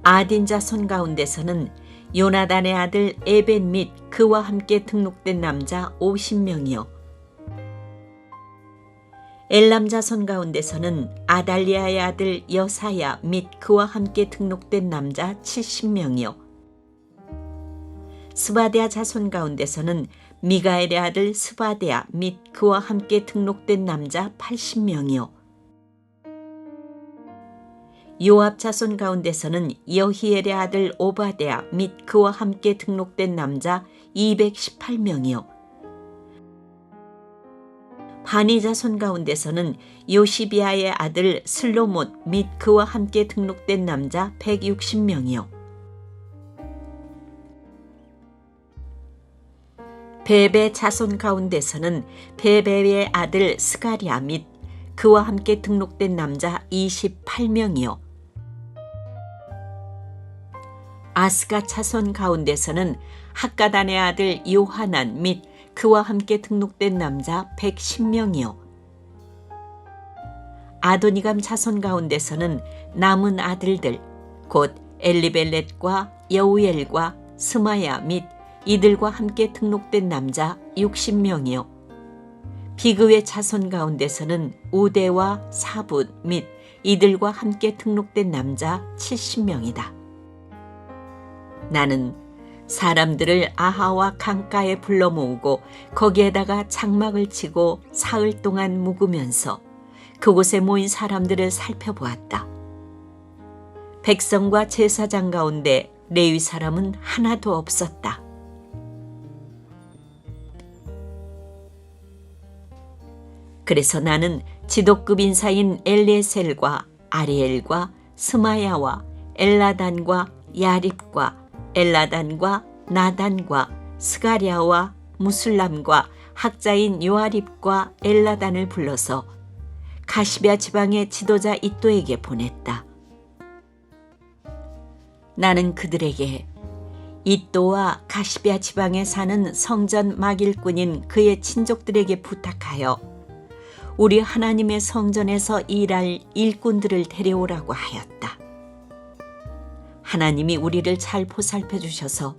아딘 자손 가운데서는 요나단의 아들 에벤 및 그와 함께 등록된 남자 50명이요 엘람 자손 가운데서는 아달리아의 아들 여사야 및 그와 함께 등록된 남자 70명이요 스바데아 자손 가운데서는 미가엘의 아들 스바데아 및 그와 함께 등록된 남자 80명이요 요압 자손 가운데서는 여히엘의 아들 오바데아 및 그와 함께 등록된 남자 218명이요 바니 자손 가운데서는 요시비아의 아들 슬로못 및 그와 함께 등록된 남자 160명이요 베베 자손 가운데서는 베베의 아들 스가리아 및 그와 함께 등록된 남자 28명이요 아스가 자손 가운데서는 학가단의 아들 요하난 및 그와 함께 등록된 남자 110명이요 아도니감 자손 가운데서는 남은 아들들 곧 엘리벨렛과 여우엘과 스마야 및 이들과 함께 등록된 남자 60명이요 비그의 자손 가운데서는 우대와 사붓 및 이들과 함께 등록된 남자 70명이다. 나는 사람들을 아하와 강가에 불러 모으고 거기에다가 장막을 치고 사흘 동안 묵으면서 그곳에 모인 사람들을 살펴보았다. 백성과 제사장 가운데 레위 사람은 하나도 없었다. 그래서 나는 지도급 인사인 엘리에셀과 아리엘과 스마야와 엘라단과 야립과 엘라단과 나단과 스가랴와 무술람과 학자인 요아립과 엘라단을 불러서 가시베아 지방의 지도자 이또에게 보냈다. 나는 그들에게 이또와 가시베아 지방에 사는 성전 막일꾼인 그의 친족들에게 부탁하여 우리 하나님의 성전에서 일할 일꾼들을 데려오라고 하였다. 하나님이 우리를 잘 보살펴 주셔서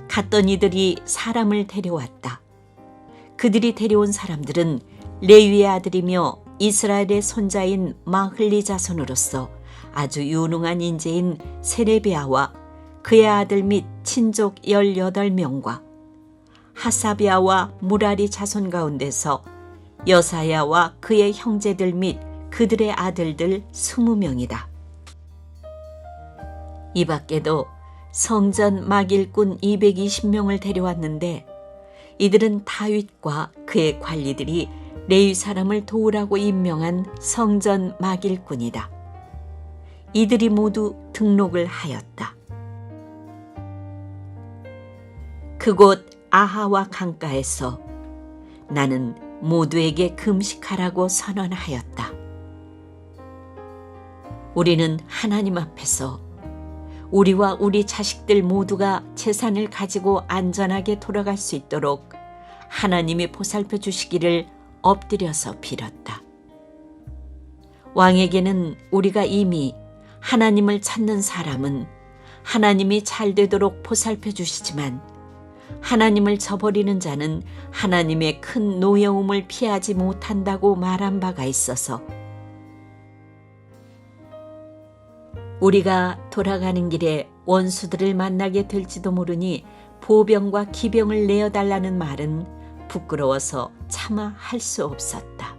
갔던 이들이 사람을 데려왔다. 그들이 데려온 사람들은 레위의 아들이며 이스라엘의 손자인 마흘리 자손으로서 아주 유능한 인재인 세레비아와 그의 아들 및 친족 18명과 하사비아와 무라리 자손 가운데서 여사야와 그의 형제들 및 그들의 아들들 20명이다. 이 밖에도 성전 막일꾼 220명을 데려왔는데 이들은 다윗과 그의 관리들이 레위 사람을 도우라고 임명한 성전 막일꾼이다. 이들이 모두 등록을 하였다. 그곳 아하와 강가에서 나는 모두에게 금식하라고 선언하였다. 우리는 하나님 앞에서 우리와 우리 자식들 모두가 재산을 가지고 안전하게 돌아갈 수 있도록 하나님이 보살펴 주시기를 엎드려서 빌었다. 왕에게는 우리가 이미 하나님을 찾는 사람은 하나님이 잘 되도록 보살펴 주시지만 하나님을 저버리는 자는 하나님의 큰 노여움을 피하지 못한다고 말한 바가 있어서 우리가 돌아가는 길에 원수들을 만나게 될지도 모르니 보병과 기병을 내어달라는 말은 부끄러워서 차마 할 수 없었다.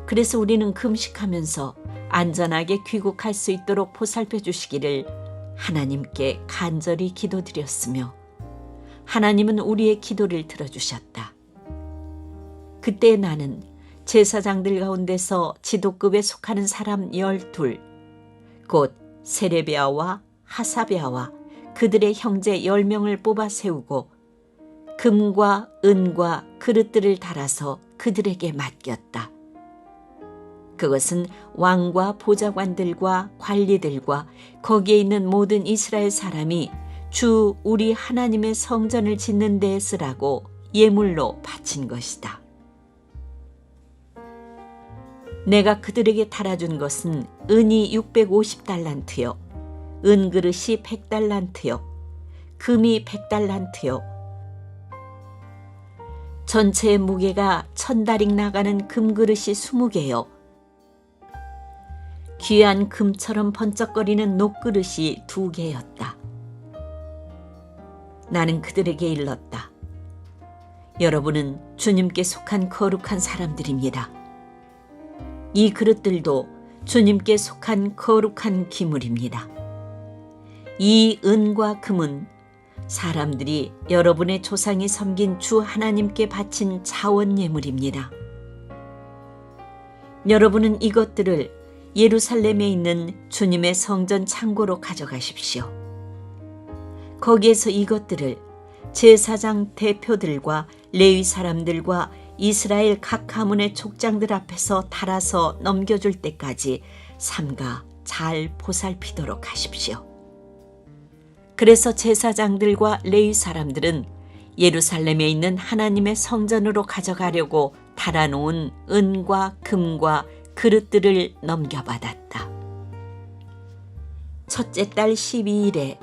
그래서 우리는 금식하면서 안전하게 귀국할 수 있도록 보살펴 주시기를 하나님께 간절히 기도드렸으며 하나님은 우리의 기도를 들어주셨다. 그때 나는 제사장들 가운데서 지도급에 속하는 사람 12, 곧 세레비아와 하사비아와 그들의 형제 10명을 뽑아 세우고 금과 은과 그릇들을 달아서 그들에게 맡겼다. 그것은 왕과 보좌관들과 관리들과 거기에 있는 모든 이스라엘 사람이 주 우리 하나님의 성전을 짓는 데에 쓰라고 예물로 바친 것이다. 내가 그들에게 달아준 것은 은이 650달란트요, 은그릇이 100달란트요, 금이 100달란트요, 전체의 무게가 1000다릭 나가는 금그릇이 20개요, 귀한 금처럼 번쩍거리는 녹그릇이 2개였다. 나는 그들에게 일렀다. 여러분은 주님께 속한 거룩한 사람들입니다. 이 그릇들도 주님께 속한 거룩한 기물입니다. 이 은과 금은 사람들이 여러분의 조상이 섬긴 주 하나님께 바친 자원 예물입니다. 여러분은 이것들을 예루살렘에 있는 주님의 성전 창고로 가져가십시오. 거기에서 이것들을 제사장 대표들과 레위 사람들과 이스라엘 각 가문의 족장들 앞에서 달아서 넘겨줄 때까지 삼가 잘 보살피도록 하십시오. 그래서 제사장들과 레위 사람들은 예루살렘에 있는 하나님의 성전으로 가져가려고 달아놓은 은과 금과 그릇들을 넘겨받았다. 첫째 달 12일에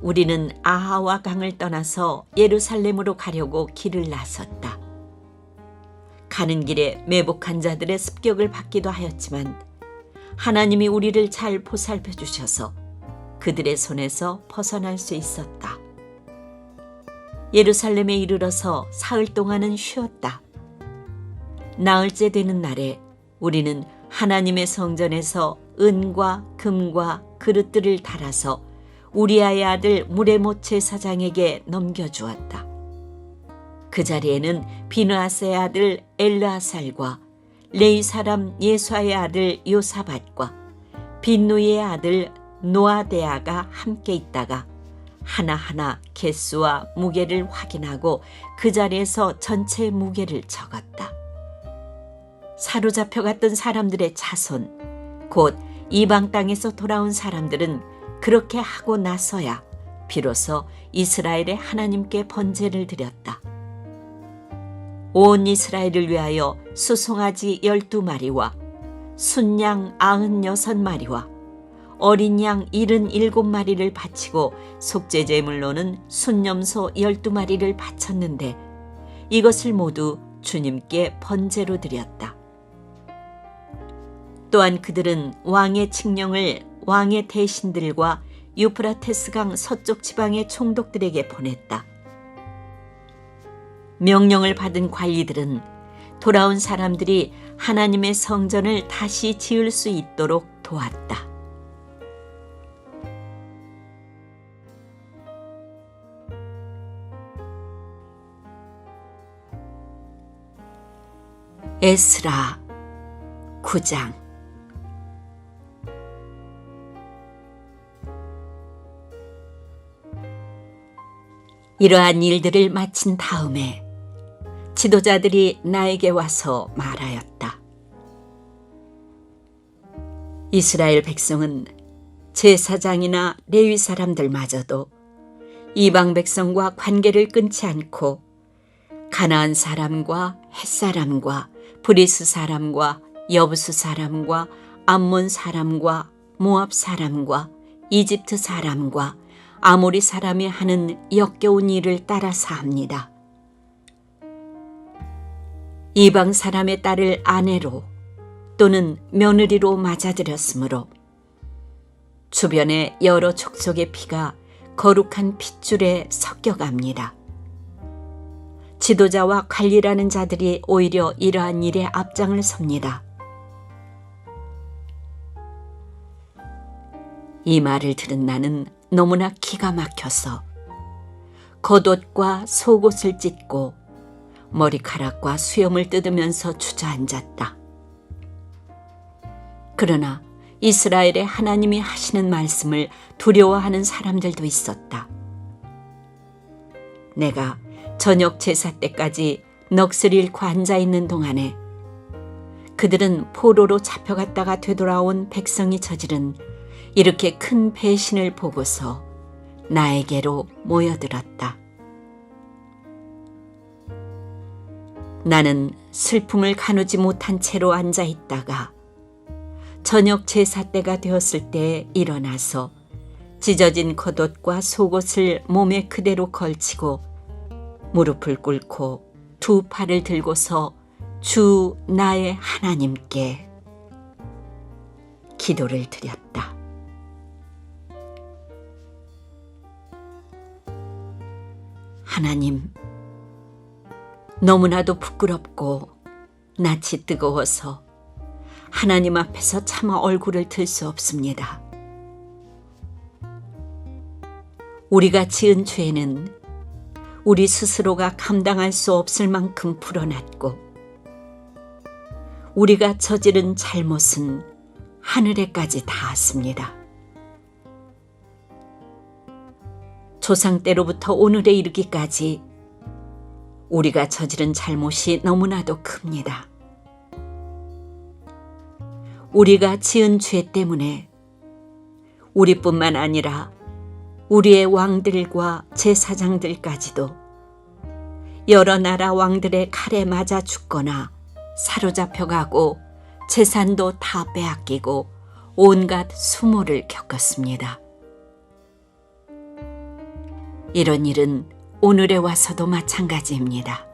우리는 아하와 강을 떠나서 예루살렘으로 가려고 길을 나섰다. 가는 길에 매복한 자들의 습격을 받기도 하였지만 하나님이 우리를 잘 보살펴 주셔서 그들의 손에서 벗어날 수 있었다. 예루살렘에 이르러서 사흘 동안은 쉬었다. 나흘째 되는 날에 우리는 하나님의 성전에서 은과 금과 그릇들을 달아서 우리아의 아들 무레못 제사장에게 넘겨주었다. 그 자리에는 비느하스의 아들 엘르아살과 레위 사람 예수아의 아들 요사밧과 빈누이의 아들 노아데아가 함께 있다가 하나하나 개수와 무게를 확인하고 그 자리에서 전체 무게를 적었다. 사로잡혀 갔던 사람들의 자손, 곧 이방 땅에서 돌아온 사람들은 그렇게 하고 나서야 비로소 이스라엘의 하나님께 번제를 드렸다. 온 이스라엘을 위하여 수송아지 12마리와 순양 96마리와 어린 양 77마리를 바치고 속죄제물로는 순염소 12마리를 바쳤는데 이것을 모두 주님께 번제로 드렸다. 또한 그들은 왕의 칙령을 왕의 대신들과 유프라테스강 서쪽 지방의 총독들에게 보냈다. 명령을 받은 관리들은 돌아온 사람들이 하나님의 성전을 다시 지을 수 있도록 도왔다. 에스라 9장. 이러한 일들을 마친 다음에 지도자들이 나에게 와서 말하였다. 이스라엘 백성은 제사장이나 레위 사람들마저도 이방 백성과 관계를 끊지 않고 가나안 사람과 헷 사람과 브리스 사람과 여부수 사람과 암몬 사람과 모압 사람과 이집트 사람과 아모리 사람이 하는 역겨운 일을 따라서 합니다. 이방 사람의 딸을 아내로 또는 며느리로 맞아들였으므로 주변의 여러 족속의 피가 거룩한 핏줄에 섞여갑니다. 지도자와 관리라는 자들이 오히려 이러한 일에 앞장을 섭니다. 이 말을 들은 나는 너무나 기가 막혀서 겉옷과 속옷을 찢고 머리카락과 수염을 뜯으면서 주저앉았다. 그러나 이스라엘의 하나님이 하시는 말씀을 두려워하는 사람들도 있었다. 내가 저녁 제사 때까지 넋을 잃고 앉아있는 동안에 그들은 포로로 잡혀갔다가 되돌아온 백성이 저지른 이렇게 큰 배신을 보고서 나에게로 모여들었다. 나는 슬픔을 가누지 못한 채로 앉아있다가 저녁 제사 때가 되었을 때 일어나서 찢어진 겉옷과 속옷을 몸에 그대로 걸치고 무릎을 꿇고 두 팔을 들고서 주 나의 하나님께 기도를 드렸다. 하나님, 너무나도 부끄럽고 낯이 뜨거워서 하나님 앞에서 차마 얼굴을 들 수 없습니다. 우리가 지은 죄는 우리 스스로가 감당할 수 없을 만큼 불어났고 우리가 저지른 잘못은 하늘에까지 닿았습니다. 조상 때로부터 오늘에 이르기까지 우리가 저지른 잘못이 너무나도 큽니다. 우리가 지은 죄 때문에 우리뿐만 아니라 우리의 왕들과 제사장들까지도 여러 나라 왕들의 칼에 맞아 죽거나 사로잡혀가고 재산도 다 빼앗기고 온갖 수모를 겪었습니다. 이런 일은 오늘에 와서도 마찬가지입니다.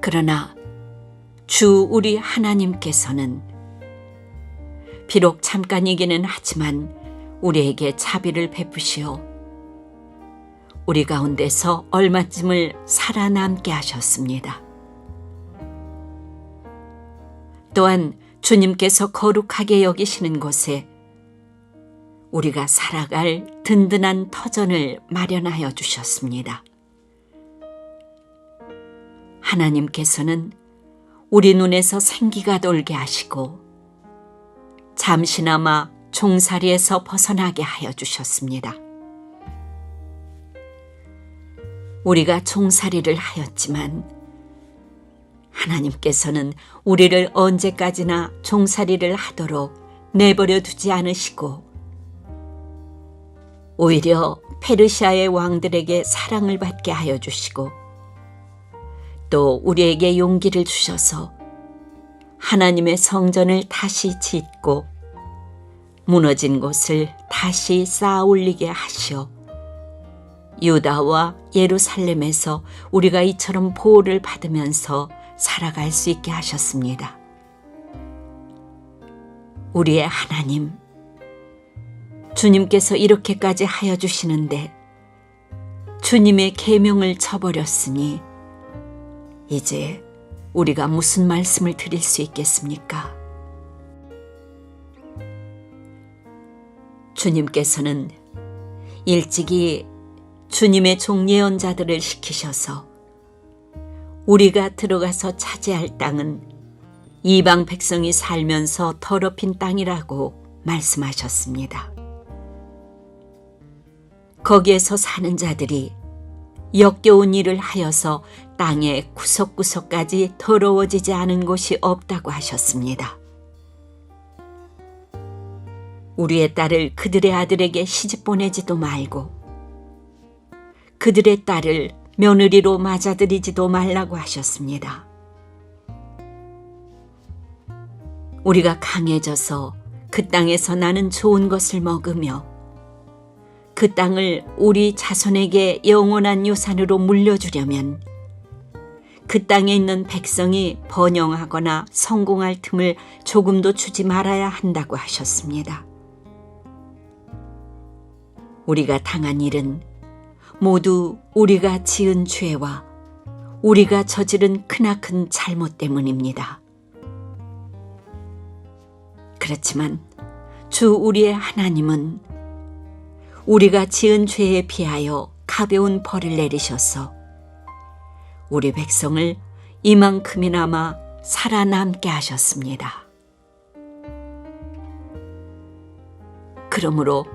그러나 주 우리 하나님께서는 비록 잠깐이기는 하지만 우리에게 자비를 베푸시어 우리 가운데서 얼마쯤을 살아남게 하셨습니다. 또한 주님께서 거룩하게 여기시는 곳에 우리가 살아갈 든든한 터전을 마련하여 주셨습니다. 하나님께서는 우리 눈에서 생기가 돌게 하시고 잠시나마 종살이에서 벗어나게 하여 주셨습니다. 우리가 종살이를 하였지만 하나님께서는 우리를 언제까지나 종살이를 하도록 내버려 두지 않으시고 오히려 페르시아의 왕들에게 사랑을 받게 하여 주시고 또 우리에게 용기를 주셔서 하나님의 성전을 다시 짓고 무너진 곳을 다시 쌓아 올리게 하시어 유다와 예루살렘에서 우리가 이처럼 보호를 받으면서 살아갈 수 있게 하셨습니다. 우리의 하나님, 주님께서 이렇게까지 하여 주시는데 주님의 계명을 저버렸으니 이제 우리가 무슨 말씀을 드릴 수 있겠습니까? 주님께서는 일찍이 주님의 종 예언자들을 시키셔서 우리가 들어가서 차지할 땅은 이방 백성이 살면서 더럽힌 땅이라고 말씀하셨습니다. 거기에서 사는 자들이 역겨운 일을 하여서 땅의 구석구석까지 더러워지지 않은 곳이 없다고 하셨습니다. 우리의 딸을 그들의 아들에게 시집 보내지도 말고 그들의 딸을 며느리로 맞아들이지도 말라고 하셨습니다. 우리가 강해져서 그 땅에서 나는 좋은 것을 먹으며 그 땅을 우리 자손에게 영원한 유산으로 물려주려면 그 땅에 있는 백성이 번영하거나 성공할 틈을 조금도 주지 말아야 한다고 하셨습니다. 우리가 당한 일은 모두 우리가 지은 죄와 우리가 저지른 크나큰 잘못 때문입니다. 그렇지만 주 우리의 하나님은 우리가 지은 죄에 비하여 가벼운 벌을 내리셔서 우리 백성을 이만큼이나마 살아남게 하셨습니다. 그러므로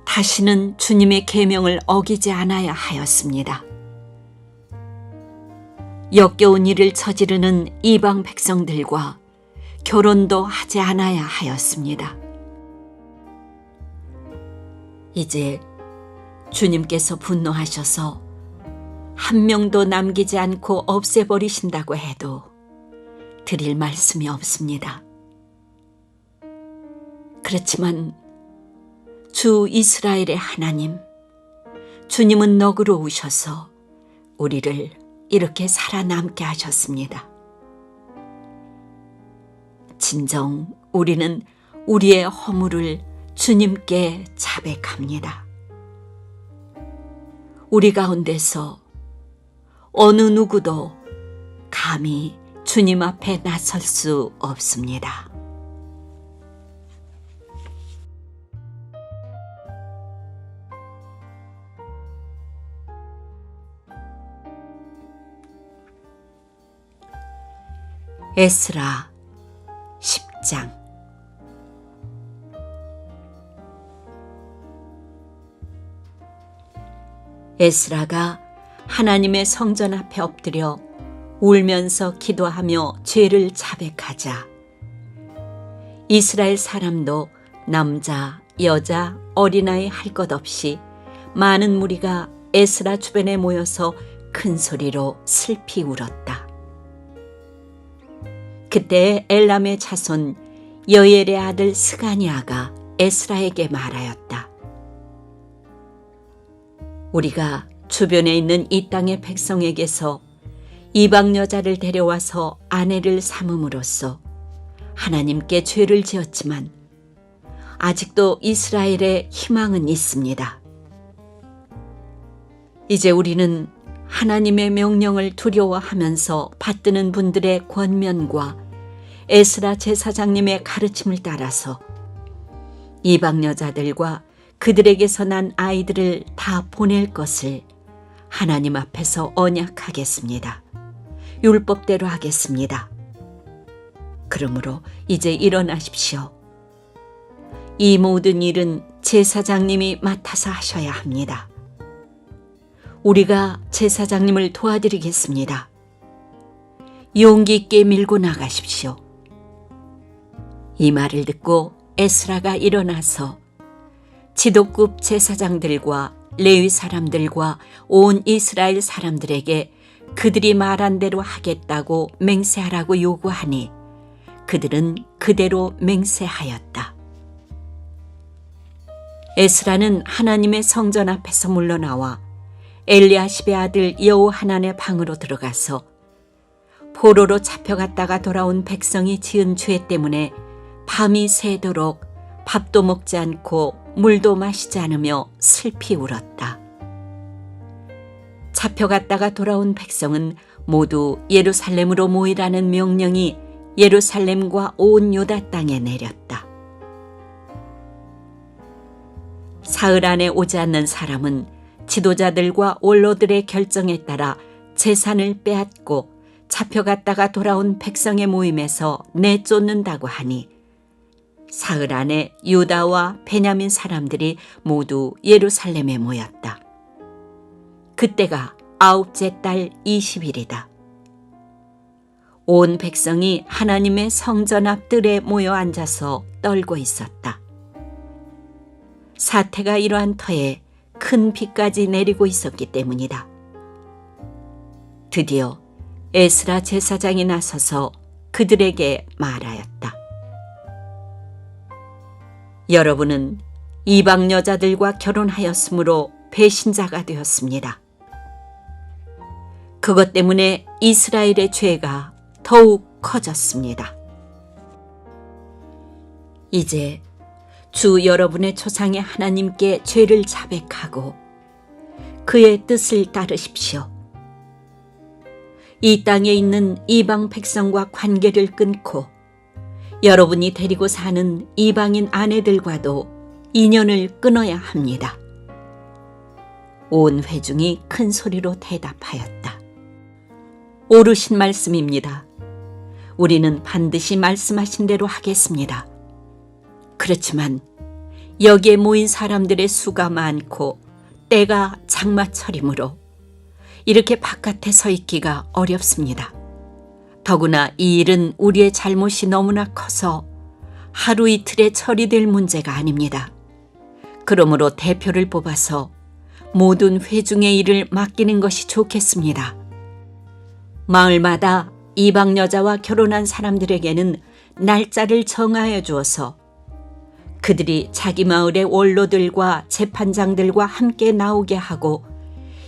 다시는 주님의 계명을 어기지 않아야 하였습니다. 역겨운 일을 저지르는 이방 백성들과 결혼도 하지 않아야 하였습니다. 이제 주님께서 분노하셔서 한 명도 남기지 않고 없애버리신다고 해도 드릴 말씀이 없습니다. 그렇지만 주 이스라엘의 하나님, 주님은 너그러우셔서 우리를 이렇게 살아남게 하셨습니다. 진정 우리는 우리의 허물을 주님께 자백합니다. 우리 가운데서 어느 누구도 감히 주님 앞에 나설 수 없습니다. 에스라 10장. 에스라가 하나님의 성전 앞에 엎드려 울면서 기도하며 죄를 자백하자 이스라엘 사람도 남자, 여자, 어린아이 할 것 없이 많은 무리가 에스라 주변에 모여서 큰 소리로 슬피 울었다. 그때 엘람의 자손 여엘의 아들 스가니아가 에스라에게 말하였다. 우리가 주변에 있는 이 땅의 백성에게서 이방 여자를 데려와서 아내를 삼음으로써 하나님께 죄를 지었지만 아직도 이스라엘에 희망은 있습니다. 이제 우리는 하나님의 명령을 두려워하면서 받드는 분들의 권면과 에스라 제사장님의 가르침을 따라서 이방 여자들과 그들에게서 난 아이들을 다 보낼 것을 하나님 앞에서 언약하겠습니다. 율법대로 하겠습니다. 그러므로 이제 일어나십시오. 이 모든 일은 제사장님이 맡아서 하셔야 합니다. 우리가 제사장님을 도와드리겠습니다. 용기 있게 밀고 나가십시오. 이 말을 듣고 에스라가 일어나서 지도급 제사장들과 레위 사람들과 온 이스라엘 사람들에게 그들이 말한 대로 하겠다고 맹세하라고 요구하니 그들은 그대로 맹세하였다. 에스라는 하나님의 성전 앞에서 물러나와 엘리야십의 아들 여호하난의 방으로 들어가서 포로로 잡혀갔다가 돌아온 백성이 지은 죄 때문에 밤이 새도록 밥도 먹지 않고 물도 마시지 않으며 슬피 울었다. 잡혀갔다가 돌아온 백성은 모두 예루살렘으로 모이라는 명령이 예루살렘과 온 유다 땅에 내렸다. 사흘 안에 오지 않는 사람은 지도자들과 원로들의 결정에 따라 재산을 빼앗고 잡혀갔다가 돌아온 백성의 모임에서 내쫓는다고 하니 사흘 안에 유다와 베냐민 사람들이 모두 예루살렘에 모였다. 그때가 9째 달 20일이다. 온 백성이 하나님의 성전 앞 뜰에 모여 앉아서 떨고 있었다. 사태가 이러한 터에 큰 비까지 내리고 있었기 때문이다. 드디어 에스라 제사장이 나서서 그들에게 말하였다. 여러분은 이방 여자들과 결혼하였으므로 배신자가 되었습니다. 그것 때문에 이스라엘의 죄가 더욱 커졌습니다. 이제 주 여러분의 조상의 하나님께 죄를 자백하고 그의 뜻을 따르십시오. 이 땅에 있는 이방 백성과 관계를 끊고 여러분이 데리고 사는 이방인 아내들과도 인연을 끊어야 합니다. 온 회중이 큰 소리로 대답하였다. 옳으신 말씀입니다. 우리는 반드시 말씀하신 대로 하겠습니다. 그렇지만 여기에 모인 사람들의 수가 많고 때가 장마철이므로 이렇게 바깥에 서 있기가 어렵습니다. 더구나 이 일은 우리의 잘못이 너무나 커서 하루 이틀에 처리될 문제가 아닙니다. 그러므로 대표를 뽑아서 모든 회중의 일을 맡기는 것이 좋겠습니다. 마을마다 이방 여자와 결혼한 사람들에게는 날짜를 정하여 주어서 그들이 자기 마을의 원로들과 재판장들과 함께 나오게 하고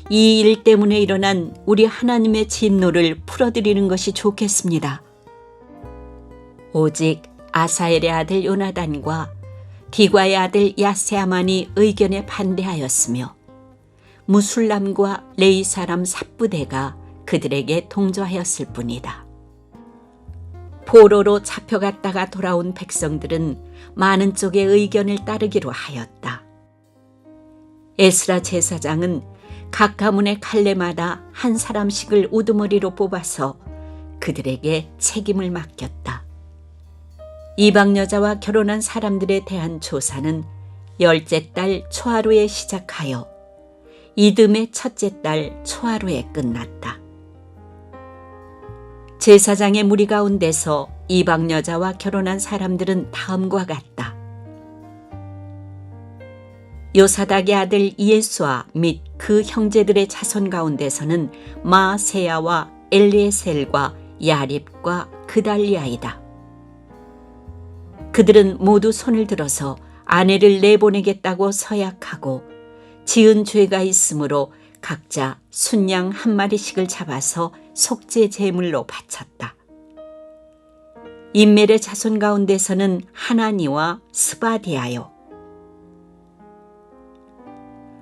이 일 때문에 일어난 우리 하나님의 진노를 풀어드리는 것이 좋겠습니다. 오직 아사엘의 아들 요나단과 디과의 아들 야세아만이 의견에 반대하였으며 무술람과 레위 사람 삽부대가 그들에게 동조하였을 뿐이다. 포로로 잡혀갔다가 돌아온 백성들은 많은 쪽의 의견을 따르기로 하였다. 에스라 제사장은 각 가문의 칼레마다 한 사람씩을 우두머리로 뽑아서 그들에게 책임을 맡겼다. 이방 여자와 결혼한 사람들에 대한 조사는 10째 달 초하루에 시작하여 이듬해 첫째 달 초하루에 끝났다. 제사장의 무리 가운데서 이방 여자와 결혼한 사람들은 다음과 같다. 요사닥의 아들 이에수아 및 그 형제들의 자손 가운데서는 마세야와 엘리에셀과 야립과 그달리아이다. 그들은 모두 손을 들어서 아내를 내보내겠다고 서약하고 지은 죄가 있으므로 각자 순양 한 마리씩을 잡아서 속죄 제물로 바쳤다. 인멜의 자손 가운데서는 하나니와 스바디아요,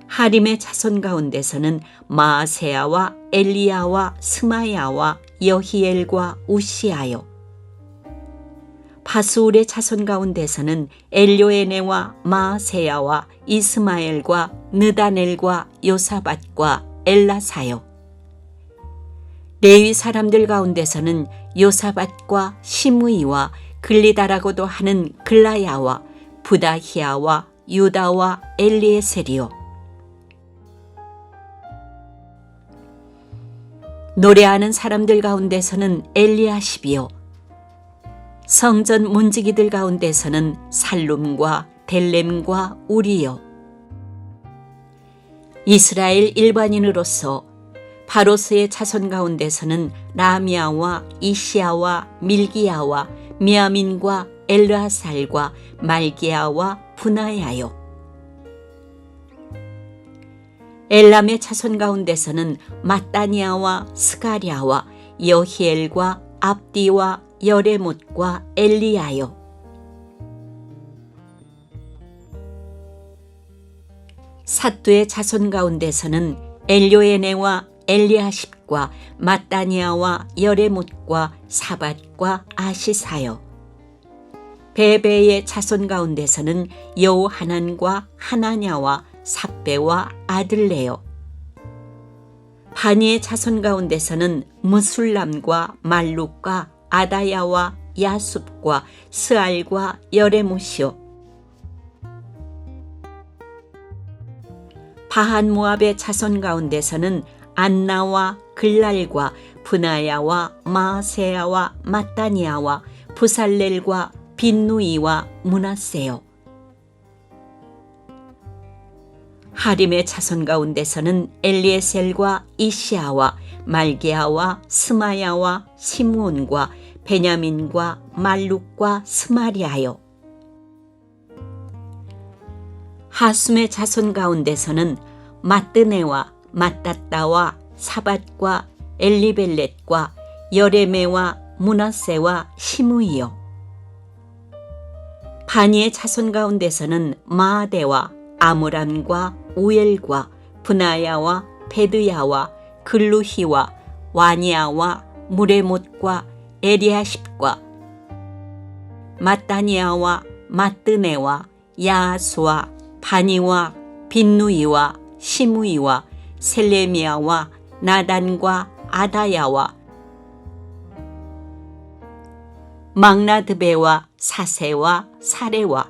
하림의 자손 가운데서는 마세야와 엘리야와 스마야와 여히엘과 우시아요, 바수울의 자손 가운데서는 엘요에네와 마세야와 이스마엘과 느다넬과 요사밧과 엘라사요, 레위 사람들 가운데서는 요사밧과 시므이와 글리다라고도 하는 글라야와 부다히야와 유다와 엘리에셀이요, 노래하는 사람들 가운데서는 엘리아십이요, 성전 문지기들 가운데서는 살룸과 델렘과 우리요, 이스라엘 일반인으로서 바로스의 자손 가운데서는 라미아와 이시아와 밀기야와 미아민과 엘르하살과 말기야와 분하야요, 엘람의 자손 가운데서는 마따니아와 스가랴와 여히엘과 압디와 여레못과 엘리야요, 삿두의 자손 가운데서는 엘요에네와 엘리아십과 마따니아와 여레못과 사밧과 아시사요, 베베의 자손 가운데서는 여호하난과 하나냐와 삽베와 아들레요, 바니의 자손 가운데서는 무술람과 말룩과 아다야와 야숲과 스알과 여레못이요, 바한 모압의 자손 가운데서는 안나와 글랄과 분하야와 마세야와 마따니아와 부살렐과 빈누이와 문하세요, 하림의 자손 가운데서는 엘리에셀과 이시아와 말게아와 스마야와 시므온과 베냐민과 말룩과 스마리아요, 하숨의 자손 가운데서는 마뜨네와 마따따와 사밧과 엘리벨렛과 여레메와 문하세와 시므이요, 바니의 자손 가운데서는 마아데와 아므람과 우엘과 분하야와 베드야와 글루히와 와니아와 무레못과 에리아십과 마따니아와 마뜨네와 야수와 바니와 빈누이와 시무이와 셀레미아와 나단과 아다야와 막나드베와 사세와 사레와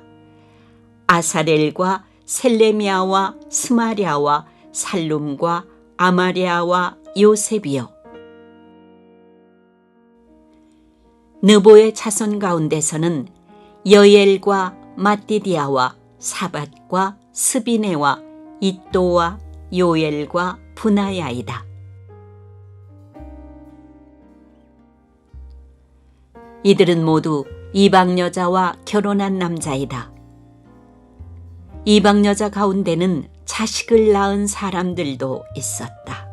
아사렐과 셀레미아와 스마랴와 살룸과 아마랴와 요셉이요. 느보의 자손 가운데서는 여엘과 마띠디아와 사밧과 스비네와 이또와 요엘과 분하야이다. 이들은 모두 이방 여자와 결혼한 남자이다. 이방 여자 가운데는 자식을 낳은 사람들도 있었다.